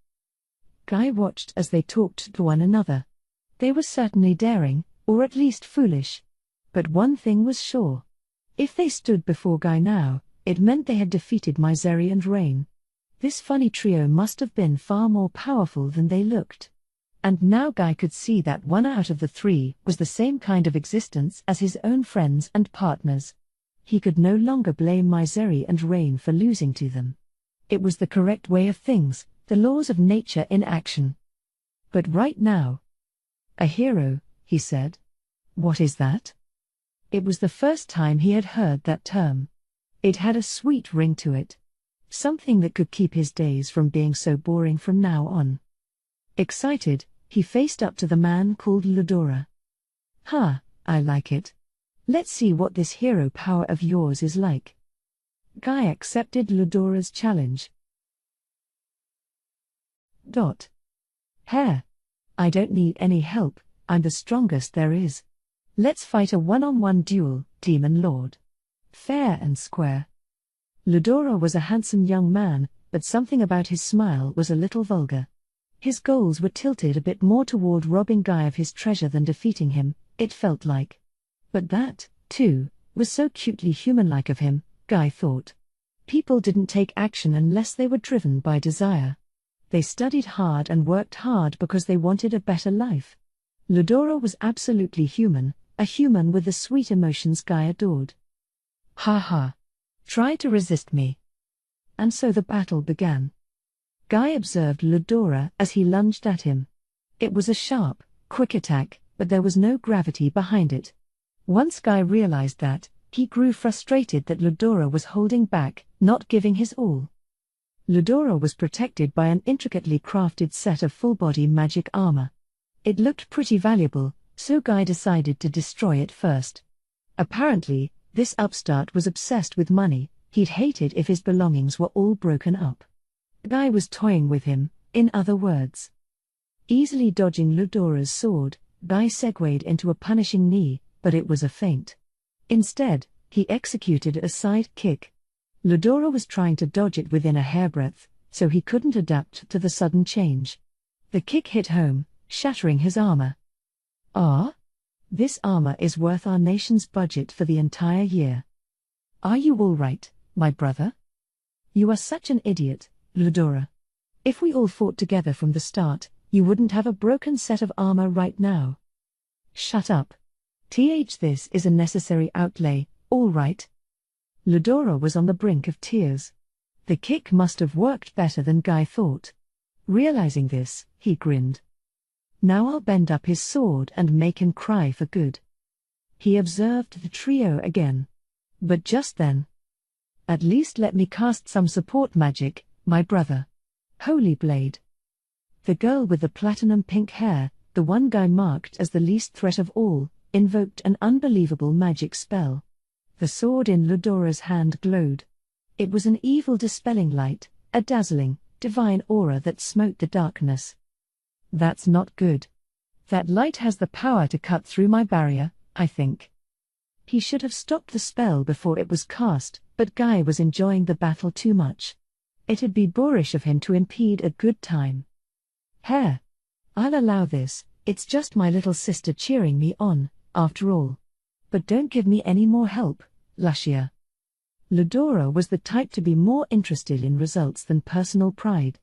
Guy watched as they talked to one another. They were certainly daring, or at least foolish. But one thing was sure. If they stood before Guy now, it meant they had defeated Misery and Rain. This funny trio must have been far more powerful than they looked. And now Guy could see that one out of the 3 was the same kind of existence as his own friends and partners. He could no longer blame Misery and Rain for losing to them. It was the correct way of things, the laws of nature in action. But right now, "A hero," he said. "What is that?" It was the first time he had heard that term. It had a sweet ring to it. Something that could keep his days from being so boring from now on. Excited, he faced up to the man called Ludora. "Ha, I like it. Let's see what this hero power of yours is like." Guy accepted Ludora's challenge. "Hair. I don't need any help, I'm the strongest there is. Let's fight a one-on-one duel, Demon Lord. Fair and square." Ludora was a handsome young man, but something about his smile was a little vulgar. His goals were tilted a bit more toward robbing Guy of his treasure than defeating him, it felt like. But that, too, was so cutely human-like of him, Guy thought. People didn't take action unless they were driven by desire. They studied hard and worked hard because they wanted a better life. Ludora was absolutely human, a human with the sweet emotions Guy adored. "Ha ha. Try to resist me." And so the battle began. Guy observed Ludora as he lunged at him. It was a sharp, quick attack, but there was no gravity behind it. Once Guy realized that, he grew frustrated that Ludora was holding back, not giving his all. Ludora was protected by an intricately crafted set of full-body magic armor. It looked pretty valuable, so Guy decided to destroy it first. Apparently, this upstart was obsessed with money. He'd hate it if his belongings were all broken up. Guy was toying with him, in other words. Easily dodging Ludora's sword, Guy segued into a punishing knee, but it was a feint. Instead, he executed a side kick. Ludora was trying to dodge it within a hairbreadth, so he couldn't adapt to the sudden change. The kick hit home, shattering his armor. "Ah? This armor is worth our nation's budget for the entire year. Are you all right, my brother? You are such an idiot, Ludora. If we all fought together from the start, you wouldn't have a broken set of armor right now." "Shut up. This is a necessary outlay, all right." Ludora was on the brink of tears. The kick must have worked better than Guy thought. Realizing this, he grinned. "Now I'll bend up his sword and make him cry for good." He observed the trio again. But just then, "At least let me cast some support magic, my brother. Holy Blade." The girl with the platinum pink hair, the one Guy marked as the least threat of all, invoked an unbelievable magic spell. The sword in Ludora's hand glowed. It was an evil dispelling light, a dazzling, divine aura that smote the darkness. That's not good. That light has the power to cut through my barrier, I think. He should have stopped the spell before it was cast, but Guy was enjoying the battle too much. It'd be boorish of him to impede a good time. Hare. I'll allow this, it's just my little sister cheering me on, after all. But don't give me any more help, Lucia. Ludora was the type to be more interested in results than personal pride.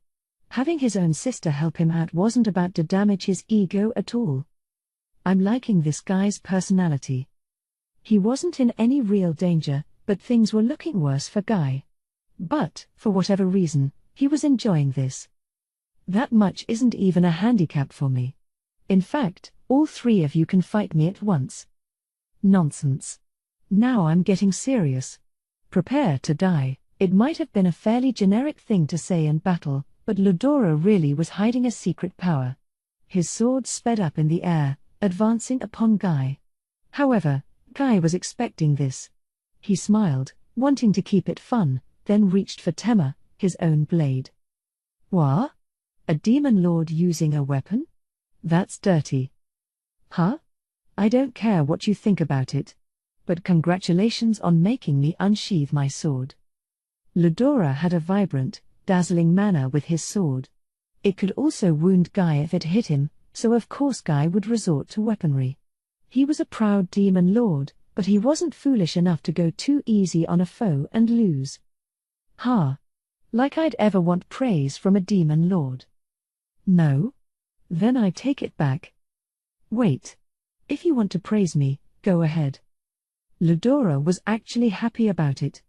Having his own sister help him out wasn't about to damage his ego at all. I'm liking this guy's personality. He wasn't in any real danger, but things were looking worse for Guy. But, for whatever reason, he was enjoying this. That much isn't even a handicap for me. In fact, all three of you can fight me at once. Nonsense. Now I'm getting serious. Prepare to die. It might have been a fairly generic thing to say in battle, but Ludora really was hiding a secret power. His sword sped up in the air, advancing upon Guy. However, Guy was expecting this. He smiled, wanting to keep it fun, then reached for Tema, his own blade. What? A demon lord using a weapon? That's dirty. Huh? I don't care what you think about it. But congratulations on making me unsheath my sword. Ludora had a vibrant, dazzling manner with his sword. It could also wound Guy if it hit him, so of course Guy would resort to weaponry. He was a proud demon lord, but he wasn't foolish enough to go too easy on a foe and lose. Ha! Like I'd ever want praise from a demon lord. No? Then I take it back. Wait. If you want to praise me, go ahead. Ludora was actually happy about it.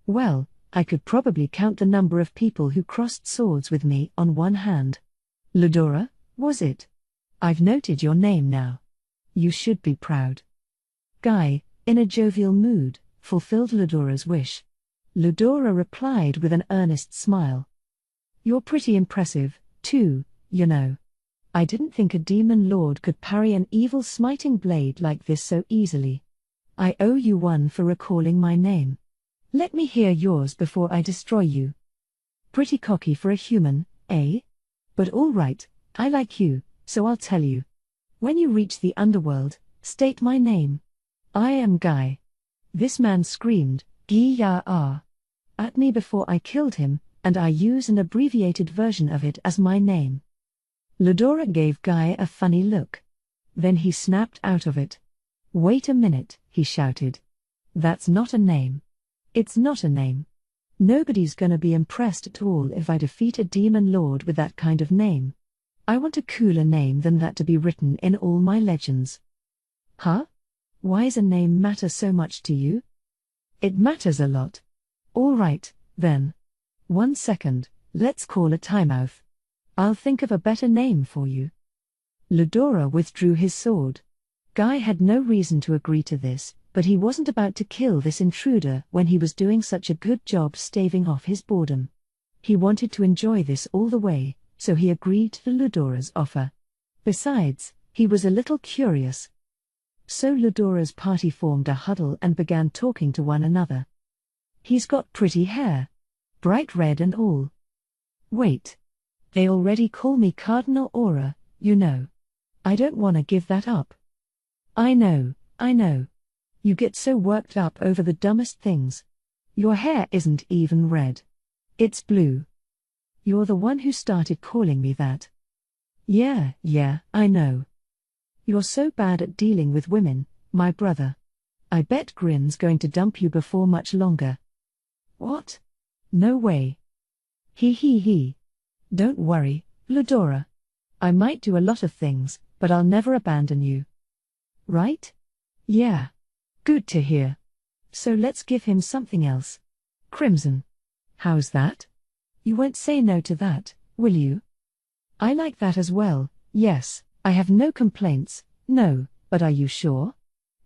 Well, I could probably count the number of people who crossed swords with me on one hand. Ludora, was it? I've noted your name now. You should be proud. Guy, in a jovial mood, fulfilled Ludora's wish. Ludora replied with an earnest smile. You're pretty impressive, too, you know. I didn't think a demon lord could parry an evil smiting blade like this so easily. I owe you one for recalling my name. Let me hear yours before I destroy you. Pretty cocky for a human, eh? But all right, I like you, so I'll tell you. When you reach the underworld, state my name. I am Guy. This man screamed, Gi-ya-ah, at me before I killed him, and I use an abbreviated version of it as my name. Ludora gave Guy a funny look. Then he snapped out of it. Wait a minute, he shouted. That's not a name. It's not a name. Nobody's gonna be impressed at all if I defeat a demon lord with that kind of name. I want a cooler name than that to be written in all my legends. Huh? Why's a name matter so much to you? It matters a lot. All right, then. 1 second, let's call a timeout. I'll think of a better name for you. Ludora withdrew his sword. Guy had no reason to agree to this, but he wasn't about to kill this intruder when he was doing such a good job staving off his boredom. He wanted to enjoy this all the way, so he agreed to Ludora's offer. Besides, he was a little curious. So Ludora's party formed a huddle and began talking to one another. He's got pretty hair. Bright red and all. Wait. They already call me Cardinal Aura, you know. I don't want to give that up. I know. You get so worked up over the dumbest things. Your hair isn't even red. It's blue. You're the one who started calling me that. Yeah, I know. You're so bad at dealing with women, my brother. I bet Grin's going to dump you before much longer. What? No way. He. Don't worry, Ludora. I might do a lot of things, but I'll never abandon you. Right? Yeah. Good to hear. So let's give him something else. Crimson. How's that? You won't say no to that, will you? I like that as well, yes, I have no complaints, no, but are you sure?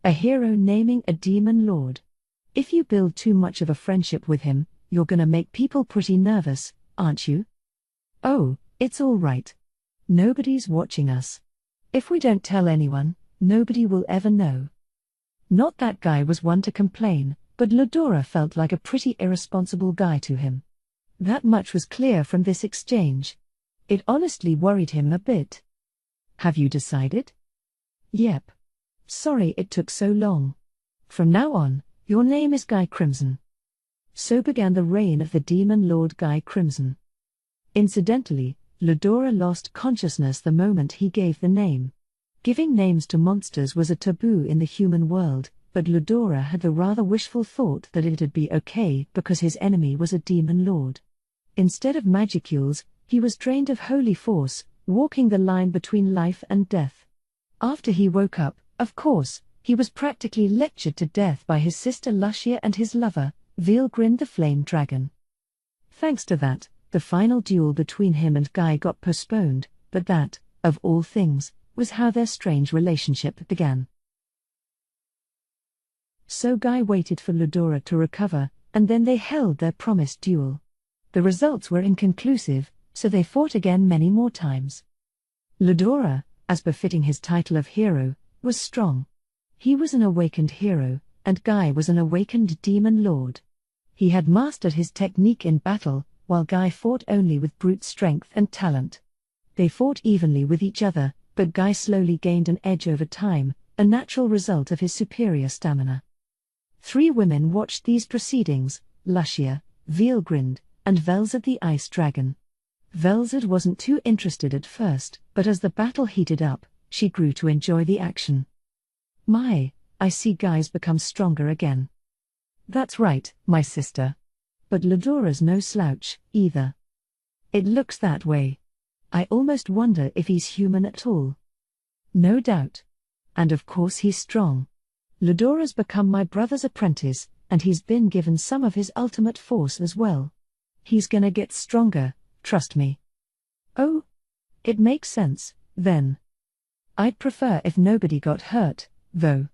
A hero naming a demon lord. If you build too much of a friendship with him, you're gonna make people pretty nervous, aren't you? Oh, it's all right. Nobody's watching us. If we don't tell anyone, nobody will ever know. Not that Guy was one to complain, but Ludora felt like a pretty irresponsible guy to him. That much was clear from this exchange. It honestly worried him a bit. Have you decided? Yep. Sorry it took so long. From now on, your name is Guy Crimson. So began the reign of the demon lord Guy Crimson. Incidentally, Ludora lost consciousness the moment he gave the name. Giving names to monsters was a taboo in the human world, but Ludora had the rather wishful thought that it'd be okay because his enemy was a demon lord. Instead of magicules, he was drained of holy force, walking the line between life and death. After he woke up, of course, he was practically lectured to death by his sister Lucia and his lover, Veilgrind the Flame Dragon. Thanks to that, the final duel between him and Guy got postponed, but that, of all things, was how their strange relationship began. So Guy waited for Ludora to recover, and then they held their promised duel. The results were inconclusive, so they fought again many more times. Ludora, as befitting his title of hero, was strong. He was an awakened hero, and Guy was an awakened demon lord. He had mastered his technique in battle, while Guy fought only with brute strength and talent. They fought evenly with each other, but Guy slowly gained an edge over time, a natural result of his superior stamina. 3 women watched these proceedings: Lucia, Veilgrind, and Velzad the Ice Dragon. Velzad wasn't too interested at first, but as the battle heated up, she grew to enjoy the action. My, I see Guy's become stronger again. That's right, my sister. But Ludora's no slouch, either. It looks that way. I almost wonder if he's human at all. No doubt. And of course he's strong. Ludora's become my brother's apprentice, and he's been given some of his ultimate force as well. He's gonna get stronger, trust me. Oh? It makes sense, then. I'd prefer if nobody got hurt, though.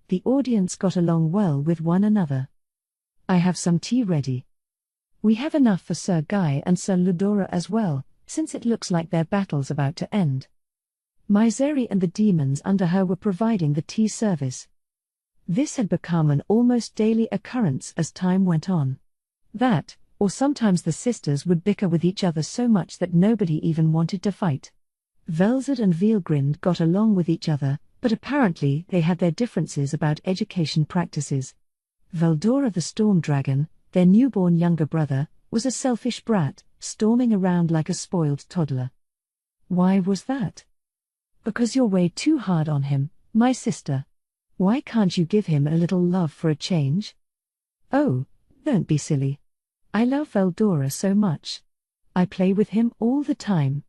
The audience got along well with one another. I have some tea ready. We have enough for Sir Guy and Sir Ludora as well, since it looks like their battle's about to end. Misery and the demons under her were providing the tea service. This had become an almost daily occurrence as time went on. That, or sometimes the sisters would bicker with each other so much that nobody even wanted to fight. Velzad and Veilgrind got along with each other, but apparently they had their differences about education practices. Veldora the Storm Dragon, their newborn younger brother, was a selfish brat, storming around like a spoiled toddler. Why was that? Because you're way too hard on him, my sister. Why can't you give him a little love for a change? Oh, don't be silly. I love Veldora so much. I play with him all the time.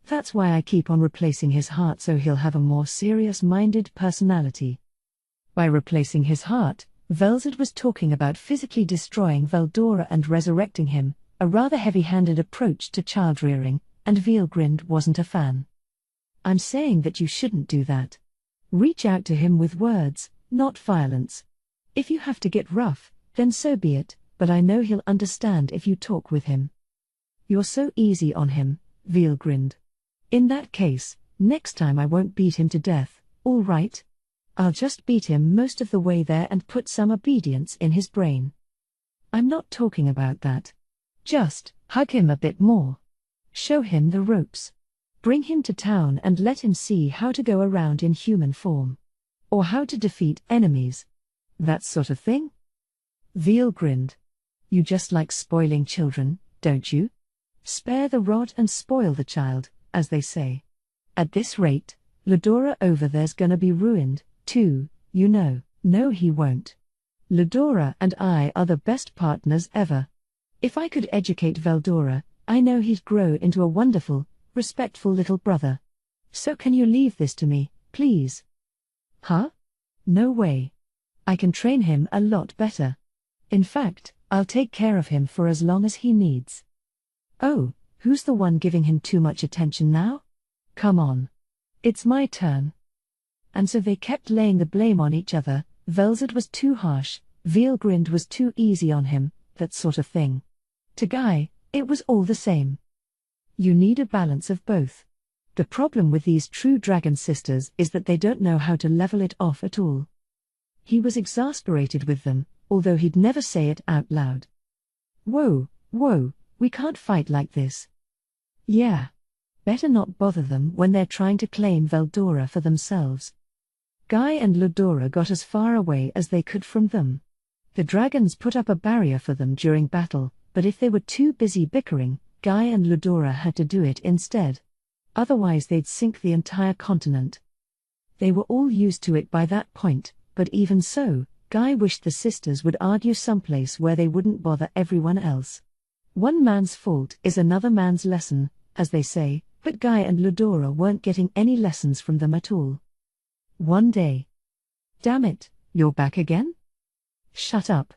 That's why I keep on replacing his heart so he'll have a more serious-minded personality. By replacing his heart, Velzad was talking about physically destroying Veldora and resurrecting him, a rather heavy-handed approach to child-rearing, and Veilgrind wasn't a fan. I'm saying that you shouldn't do that. Reach out to him with words, not violence. If you have to get rough, then so be it, but I know he'll understand if you talk with him. You're so easy on him, Veilgrind. In that case, next time I won't beat him to death, all right? I'll just beat him most of the way there and put some obedience in his brain. I'm not talking about that. Just hug him a bit more. Show him the ropes. Bring him to town and let him see how to go around in human form. Or how to defeat enemies. That sort of thing? Veilgrind. You just like spoiling children, don't you? Spare the rod and spoil the child, as they say. At this rate, Ludora over there's gonna be ruined, too, you know. No, he won't. Ludora and I are the best partners ever. If I could educate Veldora, I know he'd grow into a wonderful, respectful little brother. So can you leave this to me, please? Huh? No way. I can train him a lot better. In fact, I'll take care of him for as long as he needs. Oh, who's the one giving him too much attention now? Come on. It's my turn. And so they kept laying the blame on each other. Velzad was too harsh, Veilgrind was too easy on him, that sort of thing. To Guy, it was all the same. You need a balance of both. The problem with these true dragon sisters is that they don't know how to level it off at all. He was exasperated with them, although he'd never say it out loud. Whoa, We can't fight like this. Yeah. Better not bother them when they're trying to claim Veldora for themselves. Guy and Ludora got as far away as they could from them. The dragons put up a barrier for them during battle, but if they were too busy bickering, Guy and Ludora had to do it instead. Otherwise they'd sink the entire continent. They were all used to it by that point, but even so, Guy wished the sisters would argue someplace where they wouldn't bother everyone else. One man's fault is another man's lesson, as they say, but Guy and Ludora weren't getting any lessons from them at all. One day. Damn it, you're back again? Shut up.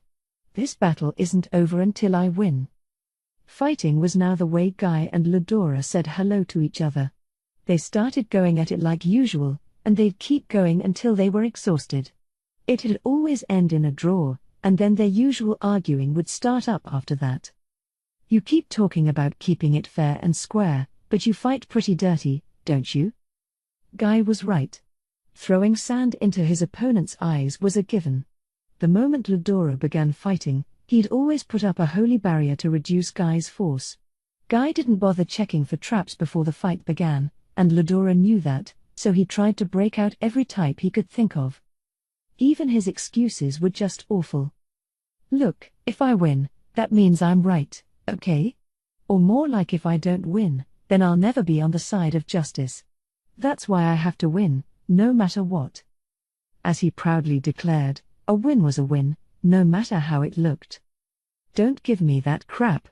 This battle isn't over until I win. Fighting was now the way Guy and Ludora said hello to each other. They started going at it like usual, and they'd keep going until they were exhausted. It'd always end in a draw, and then their usual arguing would start up after that. You keep talking about keeping it fair and square, but you fight pretty dirty, don't you? Guy was right. Throwing sand into his opponent's eyes was a given. The moment Ludora began fighting, he'd always put up a holy barrier to reduce Guy's force. Guy didn't bother checking for traps before the fight began, and Ludora knew that, so he tried to break out every type he could think of. Even his excuses were just awful. Look, if I win, that means I'm right, okay? Or more like if I don't win, then I'll never be on the side of justice. That's why I have to win, no matter what. As he proudly declared, a win was a win, no matter how it looked. Don't give me that crap.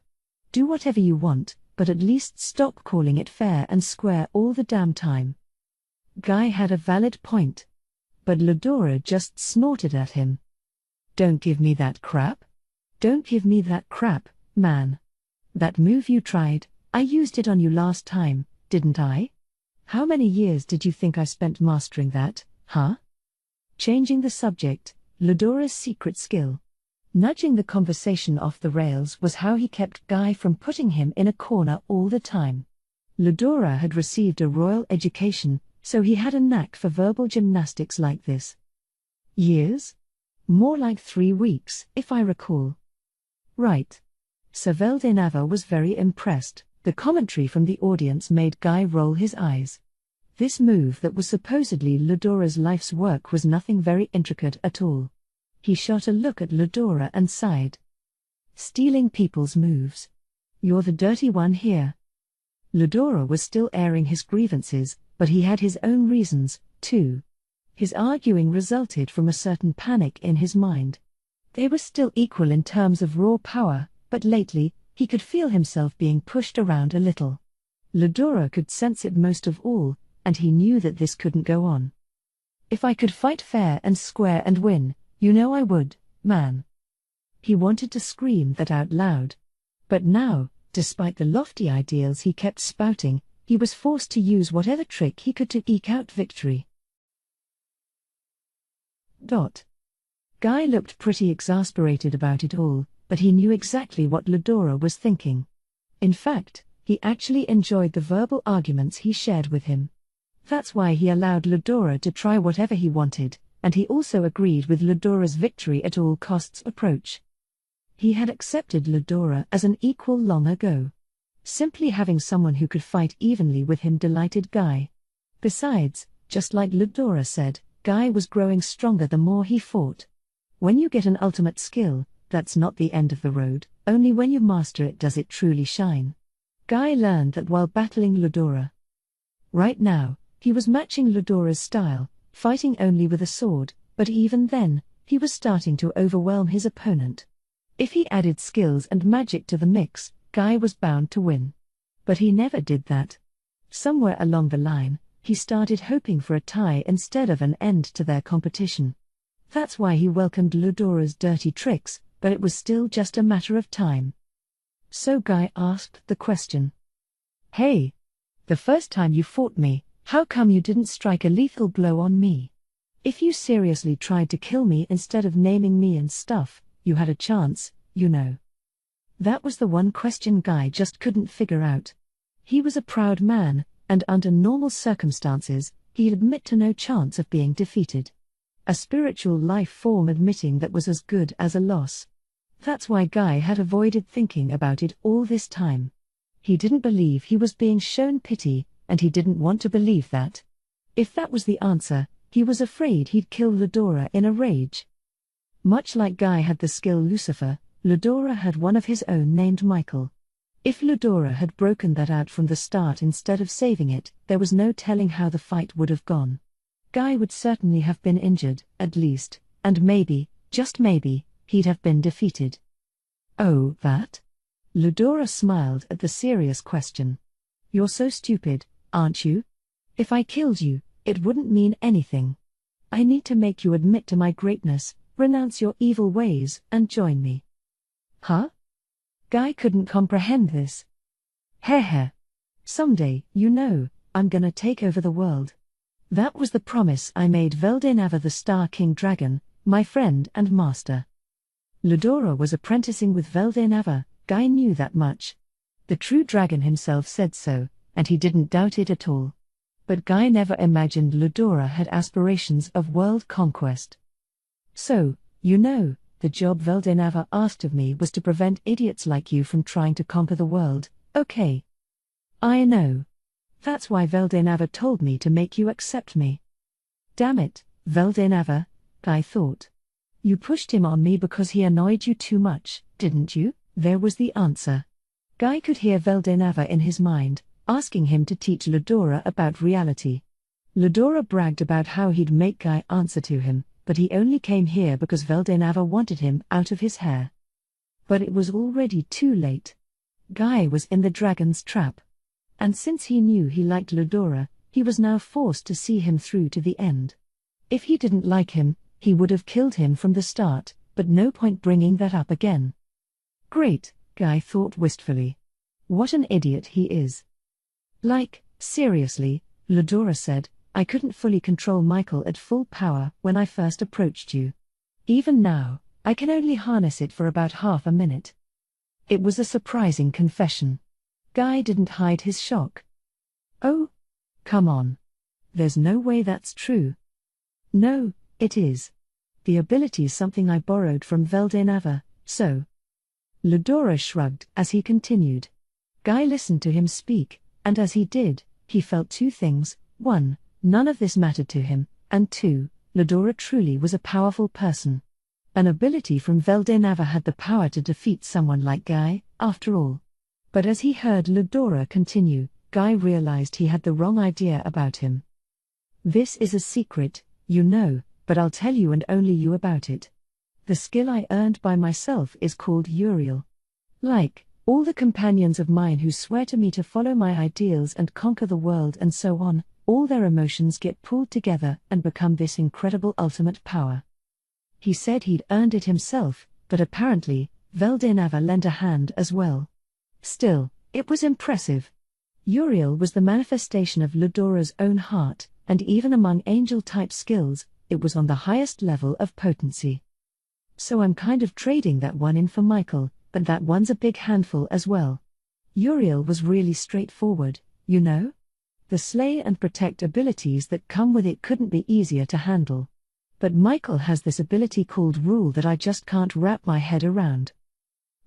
Do whatever you want, but at least stop calling it fair and square all the damn time. Guy had a valid point. But Ludora just snorted at him. Don't give me that crap? Don't give me that crap, man. That move you tried, I used it on you last time, didn't I? How many years did you think I spent mastering that, huh? Changing the subject, Ludora's secret skill. Nudging the conversation off the rails was how he kept Guy from putting him in a corner all the time. Ludora had received a royal education, so he had a knack for verbal gymnastics like this. Years? More like 3 weeks, if I recall. Right. Sir Veldinava was very impressed. The commentary from the audience made Guy roll his eyes. This move that was supposedly Ludora's life's work was nothing very intricate at all. He shot a look at Ludora and sighed. Stealing people's moves. You're the dirty one here. Ludora was still airing his grievances, but he had his own reasons, too. His arguing resulted from a certain panic in his mind. They were still equal in terms of raw power, but lately, he could feel himself being pushed around a little. Ludora could sense it most of all, and he knew that this couldn't go on. If I could fight fair and square and win, you know I would, man. He wanted to scream that out loud. But now, despite the lofty ideals he kept spouting, he was forced to use whatever trick he could to eke out victory. Guy looked pretty exasperated about it all, but he knew exactly what Ludora was thinking. In fact, he actually enjoyed the verbal arguments he shared with him. That's why he allowed Ludora to try whatever he wanted, and he also agreed with Ludora's victory at all costs approach. He had accepted Ludora as an equal long ago. Simply having someone who could fight evenly with him delighted Guy. Besides, just like Ludora said, Guy was growing stronger the more he fought. When you get an ultimate skill, that's not the end of the road, only when you master it does it truly shine. Guy learned that while battling Ludora. Right now, he was matching Ludora's style, fighting only with a sword, but even then, he was starting to overwhelm his opponent. If he added skills and magic to the mix, Guy was bound to win. But he never did that. Somewhere along the line, he started hoping for a tie instead of an end to their competition. That's why he welcomed Ludora's dirty tricks, but it was still just a matter of time. So Guy asked the question. Hey! The first time you fought me, how come you didn't strike a lethal blow on me? If you seriously tried to kill me instead of naming me and stuff, you had a chance, you know. That was the one question Guy just couldn't figure out. He was a proud man, and under normal circumstances, he'd admit to no chance of being defeated. A spiritual life form admitting that was as good as a loss. That's why Guy had avoided thinking about it all this time. He didn't believe he was being shown pity, and he didn't want to believe that. If that was the answer, he was afraid he'd kill Ludora in a rage. Much like Guy had the skill Lucifer, Ludora had one of his own named Michael. If Ludora had broken that out from the start instead of saving it, there was no telling how the fight would have gone. Guy would certainly have been injured, at least, and maybe, just maybe, he'd have been defeated. Oh, that? Ludora smiled at the serious question. You're so stupid, aren't you? If I killed you, it wouldn't mean anything. I need to make you admit to my greatness, renounce your evil ways, and join me. Huh? Guy couldn't comprehend this. Heh. Someday, I'm gonna take over the world. That was the promise I made Veldenava the Star King Dragon, my friend and master. Ludora was apprenticing with Veldenava, Guy knew that much. The true dragon himself said so, and he didn't doubt it at all. But Guy never imagined Ludora had aspirations of world conquest. So, the job Veldenava asked of me was to prevent idiots like you from trying to conquer the world, okay? I know. That's why Veldenava told me to make you accept me. Damn it, Veldenava, Guy thought. You pushed him on me because he annoyed you too much, didn't you? There was the answer. Guy could hear Veldenava in his mind, asking him to teach Ludora about reality. Ludora bragged about how he'd make Guy answer to him, but he only came here because Veldenava wanted him out of his hair. But it was already too late. Guy was in the dragon's trap. And since he knew he liked Ludora, he was now forced to see him through to the end. If he didn't like him, he would have killed him from the start, but no point bringing that up again. Great, Guy thought wistfully. What an idiot he is. Seriously, Ludora said, I couldn't fully control Michael at full power when I first approached you. Even now, I can only harness it for about half a minute. It was a surprising confession. Guy didn't hide his shock. Oh? Come on. There's no way that's true. No, it is. The ability's something I borrowed from Veldenava, so. Ludora shrugged as he continued. Guy listened to him speak, and as he did, he felt two things: 1, none of this mattered to him, and 2, Ludora truly was a powerful person. An ability from Veldenava had the power to defeat someone like Guy, after all. But as he heard Ludora continue, Guy realized he had the wrong idea about him. This is a secret, but I'll tell you and only you about it. The skill I earned by myself is called Uriel. All the companions of mine who swear to me to follow my ideals and conquer the world and so on, all their emotions get pulled together and become this incredible ultimate power. He said he'd earned it himself, but apparently, Veldenava lent a hand as well. Still, it was impressive. Uriel was the manifestation of Ludora's own heart, and even among angel-type skills, it was on the highest level of potency. So I'm kind of trading that one in for Michael, but that one's a big handful as well. Uriel was really straightforward, The slay and protect abilities that come with it couldn't be easier to handle. But Michael has this ability called Rule that I just can't wrap my head around.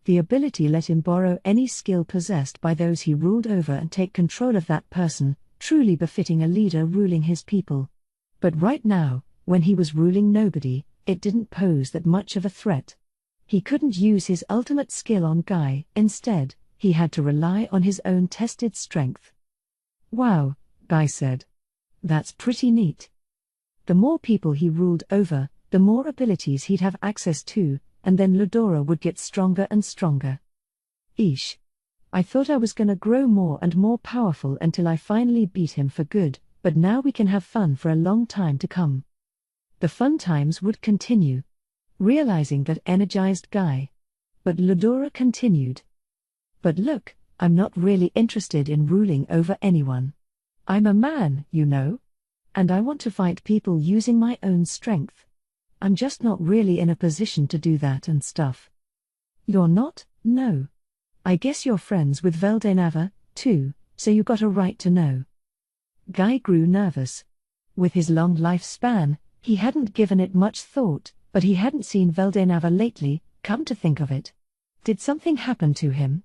The ability let him borrow any skill possessed by those he ruled over and take control of that person, truly befitting a leader ruling his people. But right now, when he was ruling nobody, it didn't pose that much of a threat. He couldn't use his ultimate skill on Guy, instead, he had to rely on his own tested strength. Wow, Guy said. That's pretty neat. The more people he ruled over, the more abilities he'd have access to, and then Ludora would get stronger and stronger. Eesh. I thought I was gonna grow more and more powerful until I finally beat him for good, but now we can have fun for a long time to come. The fun times would continue. Realizing that energized Guy. But Ludora continued. But look, I'm not really interested in ruling over anyone. I'm a man, and I want to fight people using my own strength. I'm just not really in a position to do that and stuff. You're not? No. I guess you're friends with Veldenava, too, so you got a right to know. Guy grew nervous. With his long lifespan, he hadn't given it much thought, but he hadn't seen Veldenava lately, Come to think of it. Did something happen to him?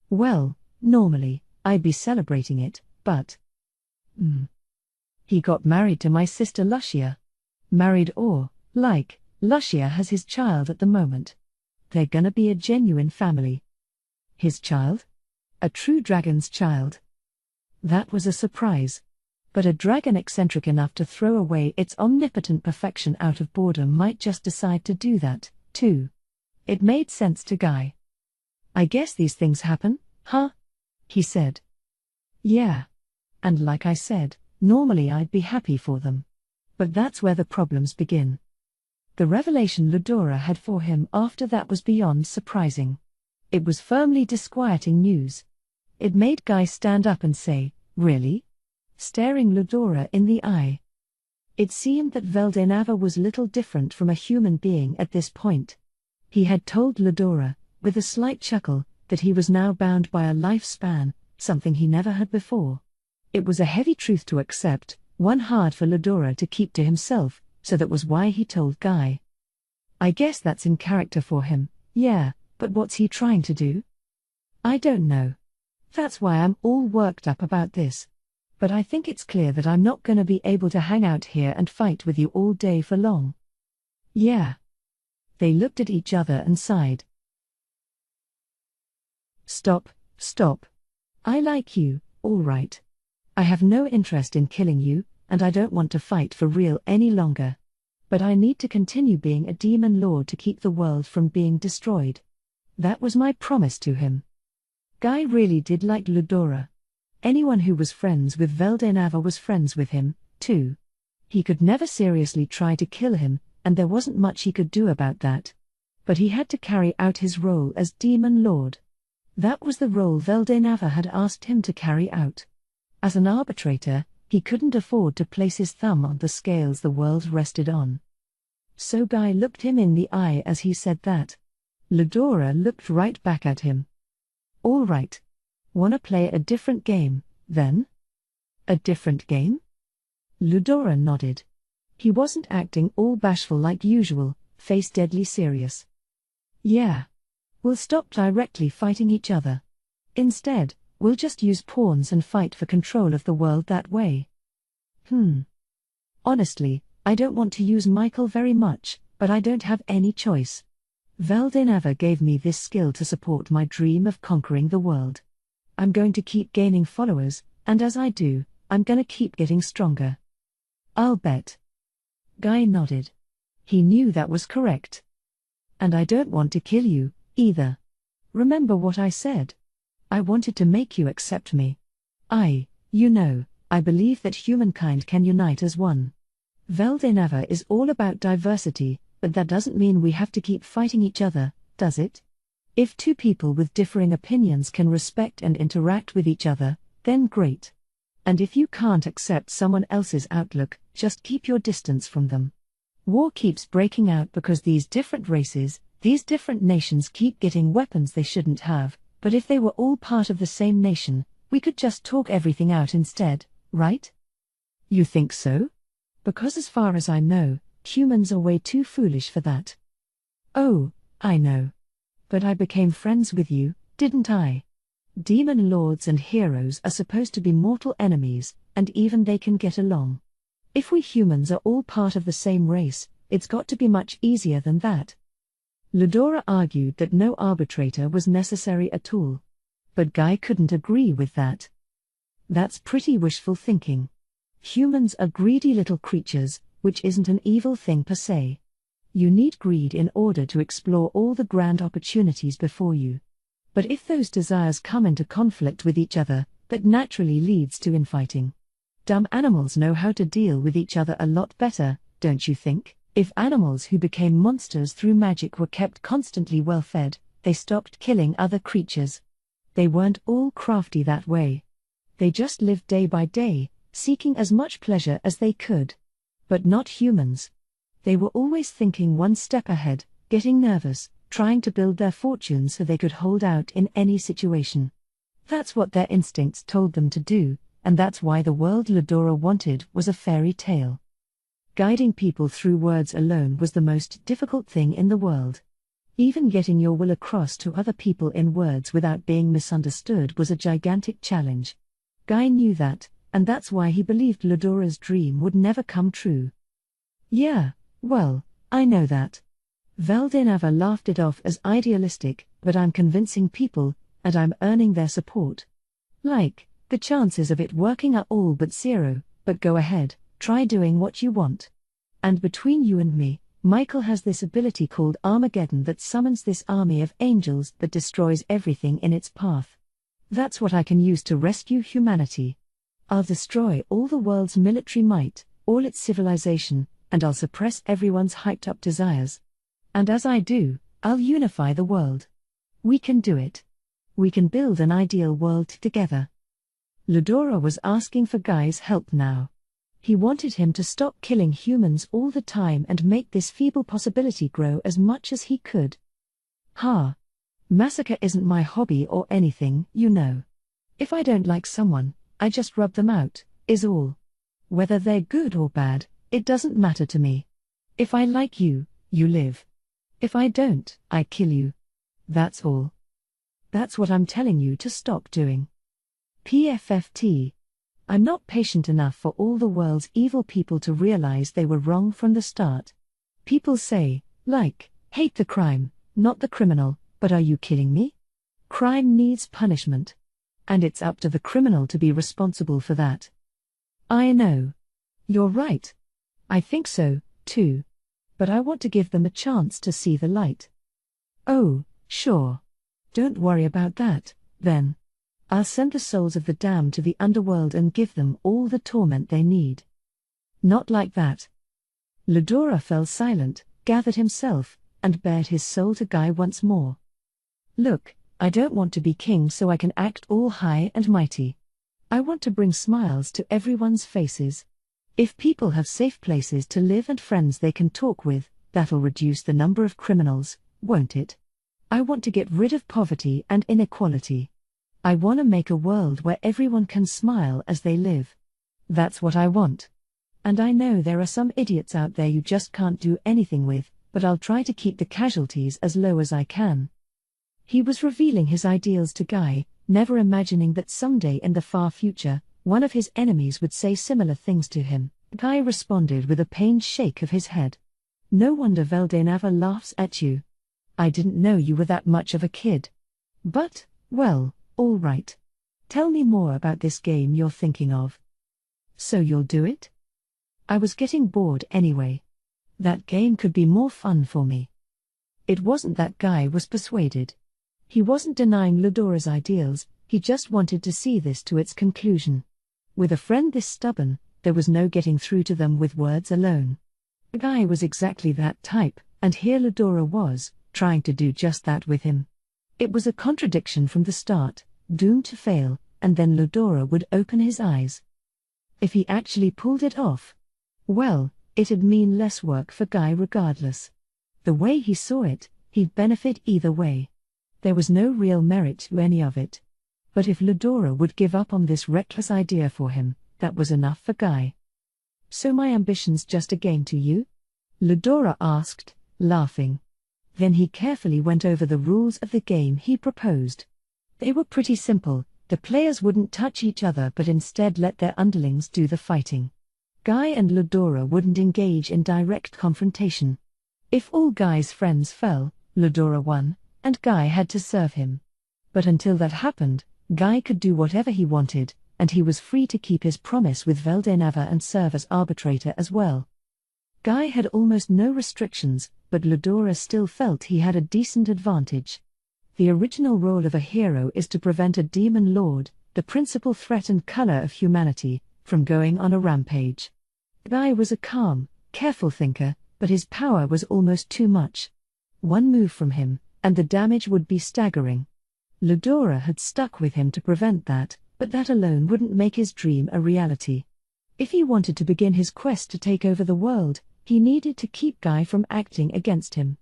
Well, normally, I'd be celebrating it, but... He got married to my sister Lucia. Married Lucia has his child at the moment. They're gonna be a genuine family. His child? A true dragon's child. That was a surprise. But a dragon eccentric enough to throw away its omnipotent perfection out of boredom might just decide to do that, too. It made sense to Guy. I guess these things happen, huh? He said. Yeah. And like I said, normally I'd be happy for them. But that's where the problems begin. The revelation Ludora had for him after that was beyond surprising. It was firmly disquieting news. It made Guy stand up and say, "Really?" staring Ludora in the eye. It seemed that Veldenava was little different from a human being at this point. He had told Ludora, with a slight chuckle, that he was now bound by a lifespan, something he never had before. It was a heavy truth to accept, one hard for Ludora to keep to himself, so that was why he told Guy. I guess that's in character for him, yeah, but what's he trying to do? I don't know. That's why I'm all worked up about this. But I think it's clear that I'm not gonna be able to hang out here and fight with you all day for long. Yeah. They looked at each other and sighed. Stop. I like you, all right. I have no interest in killing you, and I don't want to fight for real any longer. But I need to continue being a demon lord to keep the world from being destroyed. That was my promise to him. Guy really did like Ludora. Anyone who was friends with Veldenava was friends with him, too. He could never seriously try to kill him, and there wasn't much he could do about that. But he had to carry out his role as Demon Lord. That was the role Veldenava had asked him to carry out. As an arbitrator, he couldn't afford to place his thumb on the scales the world rested on. So Guy looked him in the eye as he said that. Ludora looked right back at him. All right. Wanna play a different game, then? A different game? Ludora nodded. He wasn't acting all bashful like usual, face deadly serious. Yeah. We'll stop directly fighting each other. Instead, we'll just use pawns and fight for control of the world that way. Honestly, I don't want to use Michael very much, but I don't have any choice. Veldenava gave me this skill to support my dream of conquering the world. I'm going to keep gaining followers, and as I do, I'm gonna keep getting stronger. I'll bet. Guy nodded. He knew that was correct. And I don't want to kill you, either. Remember what I said? I wanted to make you accept me. I believe that humankind can unite as one. Veldenava is all about diversity, but that doesn't mean we have to keep fighting each other, does it? If two people with differing opinions can respect and interact with each other, then great. And if you can't accept someone else's outlook, just keep your distance from them. War keeps breaking out because these different races, these different nations keep getting weapons they shouldn't have, but if they were all part of the same nation, we could just talk everything out instead, right? You think so? Because as far as I know, humans are way too foolish for that. Oh, I know. But I became friends with you, didn't I? Demon lords and heroes are supposed to be mortal enemies, and even they can get along. If we humans are all part of the same race, it's got to be much easier than that. Ludora argued that no arbitrator was necessary at all. But Guy couldn't agree with that. That's pretty wishful thinking. Humans are greedy little creatures, which isn't an evil thing per se. You need greed in order to explore all the grand opportunities before you. But if those desires come into conflict with each other, that naturally leads to infighting. Dumb animals know how to deal with each other a lot better, don't you think? If animals who became monsters through magic were kept constantly well fed, they stopped killing other creatures. They weren't all crafty that way. They just lived day by day, seeking as much pleasure as they could. But not humans. They were always thinking one step ahead, getting nervous, trying to build their fortune so they could hold out in any situation. That's what their instincts told them to do, and that's why the world Ludora wanted was a fairy tale. Guiding people through words alone was the most difficult thing in the world. Even getting your will across to other people in words without being misunderstood was a gigantic challenge. Guy knew that, and that's why he believed Ludora's dream would never come true. Yeah, well, I know that. Veldenava laughed it off as idealistic, but I'm convincing people, and I'm earning their support. Like, the chances of it working are all but zero, but go ahead, try doing what you want. And between you and me, Michael has this ability called Armageddon that summons this army of angels that destroys everything in its path. That's what I can use to rescue humanity. I'll destroy all the world's military might, all its civilization, and I'll suppress everyone's hyped-up desires. And as I do, I'll unify the world. We can do it. We can build an ideal world together. Ludora was asking for Guy's help now. He wanted him to stop killing humans all the time and make this feeble possibility grow as much as he could. Massacre isn't my hobby or anything, you know. If I don't like someone, I just rub them out, is all. Whether they're good or bad, it doesn't matter to me. If I like you, you live. If I don't, I kill you. That's all. That's what I'm telling you to stop doing. PFFT. I'm not patient enough for all the world's evil people to realize they were wrong from the start. People say, like, hate the crime, not the criminal, but are you kidding me? Crime needs punishment. And it's up to the criminal to be responsible for that. I know. You're right. I think so, too. But I want to give them a chance to see the light. Oh, sure. Don't worry about that, then. I'll send the souls of the damned to the underworld and give them all the torment they need. Not like that. Ludora fell silent, gathered himself, and bared his soul to Guy once more. Look, I don't want to be king so I can act all high and mighty. I want to bring smiles to everyone's faces. If people have safe places to live and friends they can talk with, that'll reduce the number of criminals, won't it? I want to get rid of poverty and inequality. I want to make a world where everyone can smile as they live. That's what I want. And I know there are some idiots out there you just can't do anything with, but I'll try to keep the casualties as low as I can. He was revealing his ideals to Guy, never imagining that someday in the far future, one of his enemies would say similar things to him. Guy responded with a pained shake of his head. No wonder Veldenava laughs at you. I didn't know you were that much of a kid. But, well, all right. Tell me more about this game you're thinking of. So you'll do it? I was getting bored anyway. That game could be more fun for me. It wasn't that Guy was persuaded. He wasn't denying Ludora's ideals, he just wanted to see this to its conclusion. With a friend this stubborn, there was no getting through to them with words alone. Guy was exactly that type, and here Ludora was, trying to do just that with him. It was a contradiction from the start, doomed to fail, and then Ludora would open his eyes. If he actually pulled it off, well, it'd mean less work for Guy regardless. The way he saw it, he'd benefit either way. There was no real merit to any of it. But if Ludora would give up on this reckless idea for him, that was enough for Guy. So my ambition's just a game to you? Ludora asked, laughing. Then he carefully went over the rules of the game he proposed. They were pretty simple. The players wouldn't touch each other but instead let their underlings do the fighting. Guy and Ludora wouldn't engage in direct confrontation. If all Guy's friends fell, Ludora won, and Guy had to serve him. But until that happened, Guy could do whatever he wanted, and he was free to keep his promise with Veldenava and serve as arbitrator as well. Guy had almost no restrictions, but Ludora still felt he had a decent advantage. The original role of a hero is to prevent a demon lord, the principal threat and color of humanity, from going on a rampage. Guy was a calm, careful thinker, but his power was almost too much. One move from him, and the damage would be staggering. Ludora had stuck with him to prevent that, but that alone wouldn't make his dream a reality. If he wanted to begin his quest to take over the world, he needed to keep Guy from acting against him.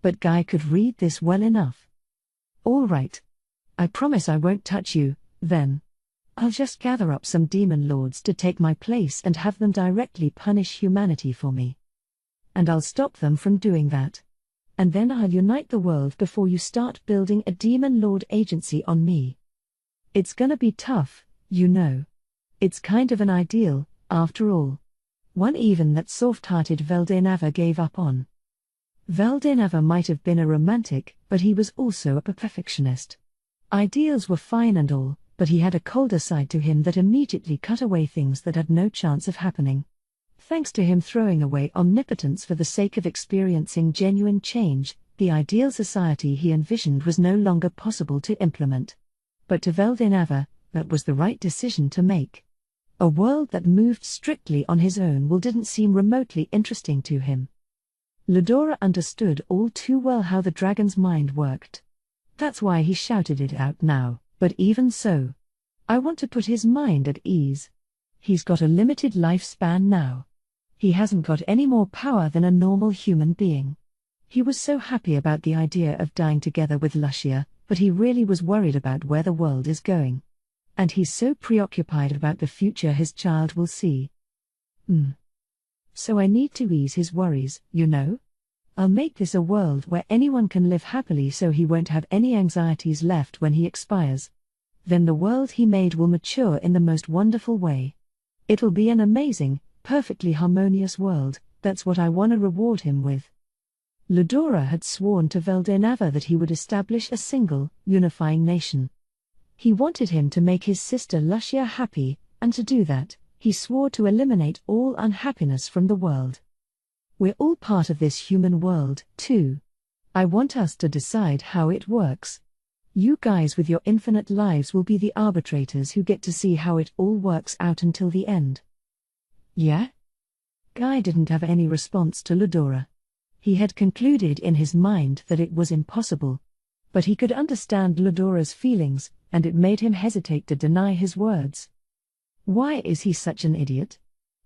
But Guy could read this well enough. All right. I promise I won't touch you, then. I'll just gather up some demon lords to take my place and have them directly punish humanity for me. And I'll stop them from doing that. and then I'll unite the world before you start building a demon lord agency on me. It's gonna be tough, you know. It's kind of an ideal, after all. One even that soft-hearted Veldenava gave up on. Veldenava might have been a romantic, but he was also a perfectionist. Ideals were fine and all, but he had a colder side to him that immediately cut away things that had no chance of happening. Thanks to him throwing away omnipotence for the sake of experiencing genuine change, the ideal society he envisioned was no longer possible to implement. But to Veldenava, that was the right decision to make. A world that moved strictly on his own will didn't seem remotely interesting to him. Ludora understood all too well how the dragon's mind worked. That's why he shouted it out now, but even so, I want to put his mind at ease. He's got a limited lifespan now. He hasn't got any more power than a normal human being. He was so happy about the idea of dying together with Lucia, but he really was worried about where the world is going. And he's so preoccupied about the future his child will see. So I need to ease his worries, you know? I'll make this a world where anyone can live happily so he won't have any anxieties left when he expires. Then the world he made will mature in the most wonderful way. It'll be an amazing, perfectly harmonious world. That's what I want to reward him with. Ludora had sworn to Veldenava that he would establish a single, unifying nation. He wanted him to make his sister Lucia happy, and to do that, he swore to eliminate all unhappiness from the world. We're all part of this human world, too. I want us to decide how it works. You guys with your infinite lives will be the arbitrators who get to see how it all works out until the end. Yeah? Guy didn't have any response to Ludora. He had concluded in his mind that it was impossible. But he could understand Ludora's feelings, and it made him hesitate to deny his words. Why is he such an idiot?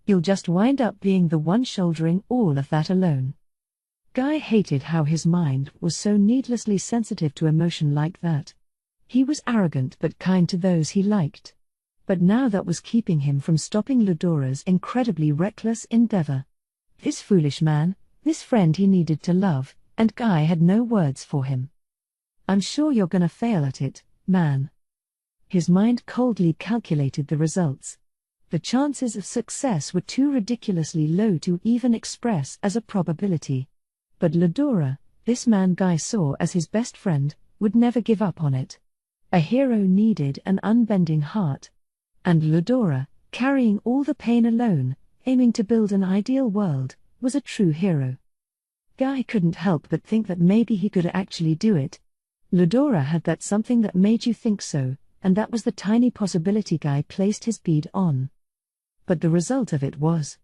You'll just wind up being the one shouldering all of that alone. Guy hated how his mind was so needlessly sensitive to emotion like that. He was arrogant but kind to those he liked. But now that was keeping him from stopping Ludora's incredibly reckless endeavor. This foolish man, this friend he needed to love, and Guy had no words for him. I'm sure you're gonna fail at it, man. His mind coldly calculated the results. The chances of success were too ridiculously low to even express as a probability. But Ludora, this man Guy saw as his best friend, would never give up on it. A hero needed an unbending heart. And Ludora, carrying all the pain alone, aiming to build an ideal world, was a true hero. Guy couldn't help but think that maybe he could actually do it. Ludora had that something that made you think so, and that was the tiny possibility Guy placed his bead on. But the result of it was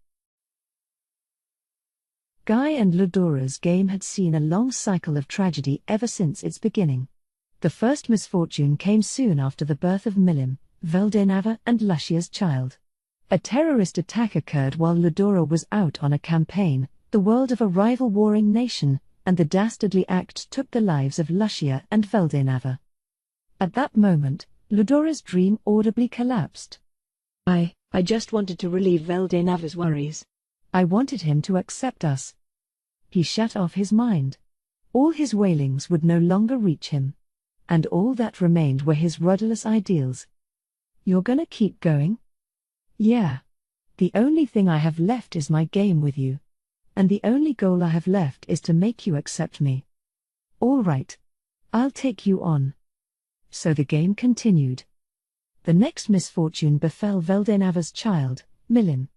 Guy and Ludora's game had seen a long cycle of tragedy ever since its beginning. The first misfortune came soon after the birth of Milim, Veldenava and Lucia's child. A terrorist attack occurred while Ludora was out on a campaign, the world of a rival warring nation, and the dastardly act took the lives of Lucia and Veldenava. At that moment, Ludora's dream audibly collapsed. I just wanted to relieve Veldenava's worries. I wanted him to accept us. He shut off his mind. All his wailings would no longer reach him. And all that remained were his rudderless ideals. You're gonna keep going? Yeah. The only thing I have left is my game with you. And the only goal I have left is to make you accept me. All right. I'll take you on. So the game continued. The next misfortune befell Veldenava's child, Milim.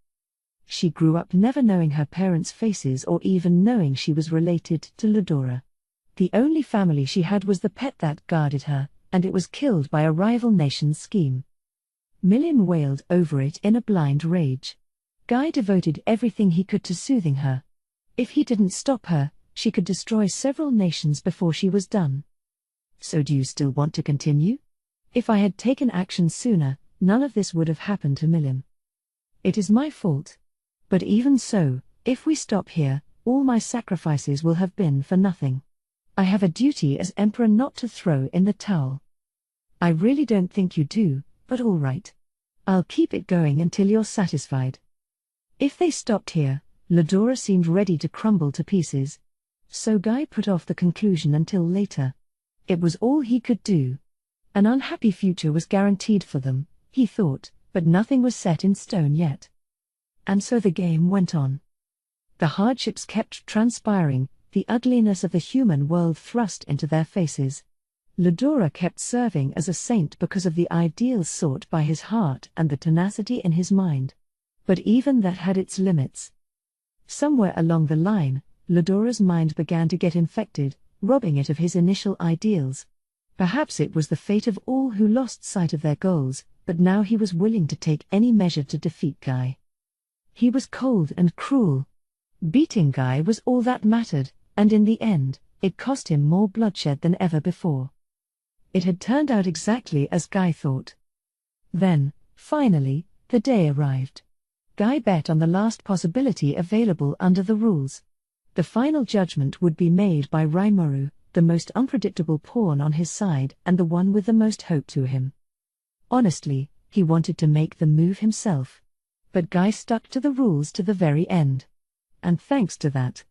She grew up never knowing her parents' faces or even knowing she was related to Ludora. The only family she had was the pet that guarded her, and it was killed by a rival nation's scheme. Milim wailed over it in a blind rage. Guy devoted everything he could to soothing her. If he didn't stop her, she could destroy several nations before she was done. So do you still want to continue? If I had taken action sooner, none of this would have happened to Milim. It is my fault. But even so, if we stop here, all my sacrifices will have been for nothing. I have a duty as emperor not to throw in the towel. I really don't think you do, but all right. I'll keep it going until you're satisfied. If they stopped here, Ludora seemed ready to crumble to pieces. So Guy put off the conclusion until later. It was all he could do. An unhappy future was guaranteed for them, he thought, but nothing was set in stone yet. And so the game went on. The hardships kept transpiring, the ugliness of the human world thrust into their faces. Ludora kept serving as a saint because of the ideals sought by his heart and the tenacity in his mind. But even that had its limits. Somewhere along the line, Ludora's mind began to get infected, robbing it of his initial ideals. Perhaps it was the fate of all who lost sight of their goals, but now he was willing to take any measure to defeat Guy. He was cold and cruel. Beating Guy was all that mattered, and in the end, it cost him more bloodshed than ever before. It had turned out exactly as Guy thought. Then, finally, the day arrived. Guy bet on the last possibility available under the rules. The final judgment would be made by Rimuru, the most unpredictable pawn on his side and the one with the most hope to him. Honestly, he wanted to make the move himself. But Guy stuck to the rules to the very end. And thanks to that,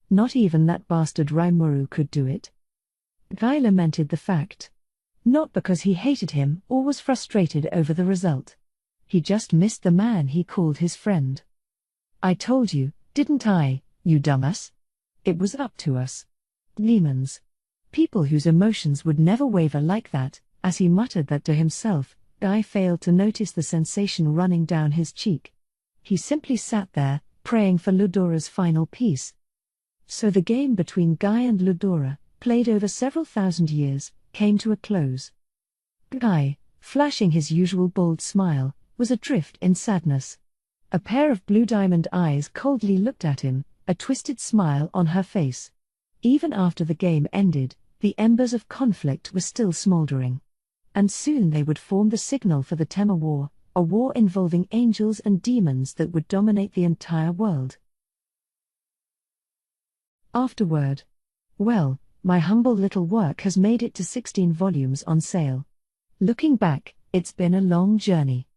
not even that bastard Rimuru could do it. Guy lamented the fact. Not because he hated him or was frustrated over the result. He just missed the man he called his friend. I told you, didn't I, you dumbass? It was up to us. Demons. People whose emotions would never waver like that. As he muttered that to himself, Guy failed to notice the sensation running down his cheek. He simply sat there, praying for Ludora's final piece. So the game between Guy and Ludora, played over several thousand years, came to a close. Guy, flashing his usual bold smile, was adrift in sadness. A pair of blue diamond eyes coldly looked at him, a twisted smile on her face. Even after the game ended, the embers of conflict were still smoldering. And soon they would form the signal for the Tema War, a war involving angels and demons that would dominate the entire world. Afterword. Well, my humble little work has made it to 16 volumes on sale. Looking back, it's been a long journey.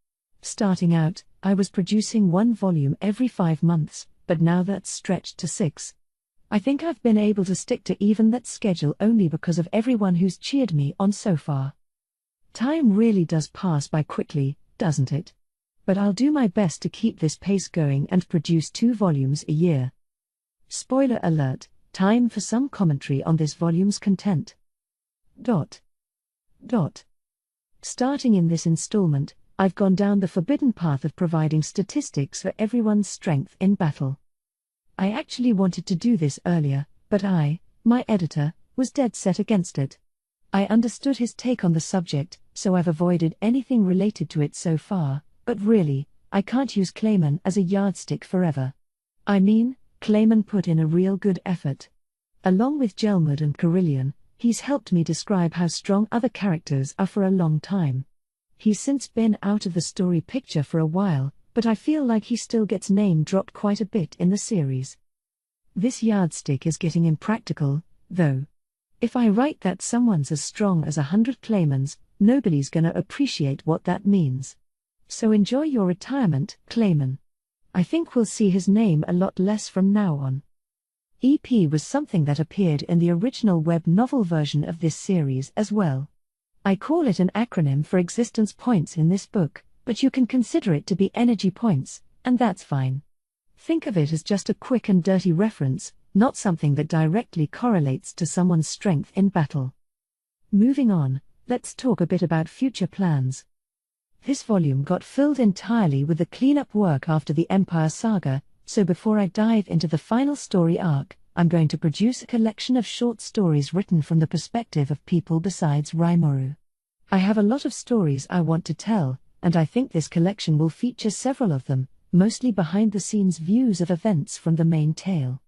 Starting out, I was producing 1 volume every 5 months, but now that's stretched to 6. I think I've been able to stick to even that schedule only because of everyone who's cheered me on so far. Time really does pass by quickly, doesn't it? But I'll do my best to keep this pace going and produce 2 volumes a year. Spoiler alert, time for some commentary on this volume's content. Starting in this installment, I've gone down the forbidden path of providing statistics for everyone's strength in battle. I actually wanted to do this earlier, but my editor, was dead set against it. I understood his take on the subject, so I've avoided anything related to it so far, but really, I can't use Clayman as a yardstick forever. I mean, Clayman put in a real good effort. Along with Gelmud and Carillion, he's helped me describe how strong other characters are for a long time. He's since been out of the story picture for a while, but I feel like he still gets name-dropped quite a bit in the series. This yardstick is getting impractical, though. If I write that someone's as strong as 100 Claymans, nobody's gonna appreciate what that means. So enjoy your retirement, Clayman. I think we'll see his name a lot less from now on. EP was something that appeared in the original web novel version of this series as well. I call it an acronym for existence points in this book, but you can consider it to be energy points, and that's fine. Think of it as just a quick and dirty reference, not something that directly correlates to someone's strength in battle. Moving on, let's talk a bit about future plans. This volume got filled entirely with the cleanup work after the Empire Saga, so before I dive into the final story arc, I'm going to produce a collection of short stories written from the perspective of people besides Rimuru. I have a lot of stories I want to tell, and I think this collection will feature several of them, mostly behind-the-scenes views of events from the main tale.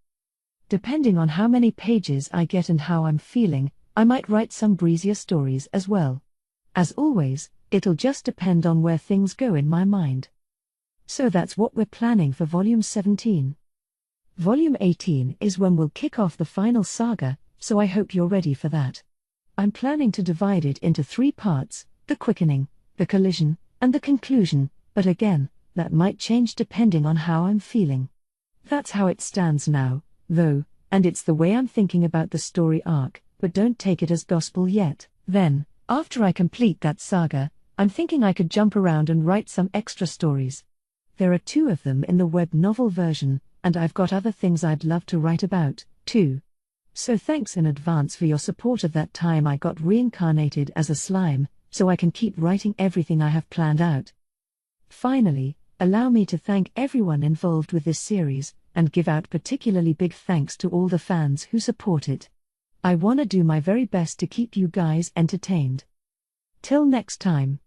Depending on how many pages I get and how I'm feeling, I might write some breezier stories as well. As always, it'll just depend on where things go in my mind. So that's what we're planning for Volume 17. Volume 18 is when we'll kick off the final saga, so I hope you're ready for that. I'm planning to divide it into 3 parts, the quickening, the collision, and the conclusion, but again, that might change depending on how I'm feeling. That's how it stands now, though, and it's the way I'm thinking about the story arc, but don't take it as gospel yet. Then, after I complete that saga, I'm thinking I could jump around and write some extra stories. There are 2 of them in the web novel version, and I've got other things I'd love to write about, too. So thanks in advance for your support of that time I got reincarnated as a slime, so I can keep writing everything I have planned out. Finally, allow me to thank everyone involved with this series, and give out particularly big thanks to all the fans who support it. I wanna do my very best to keep you guys entertained. Till next time.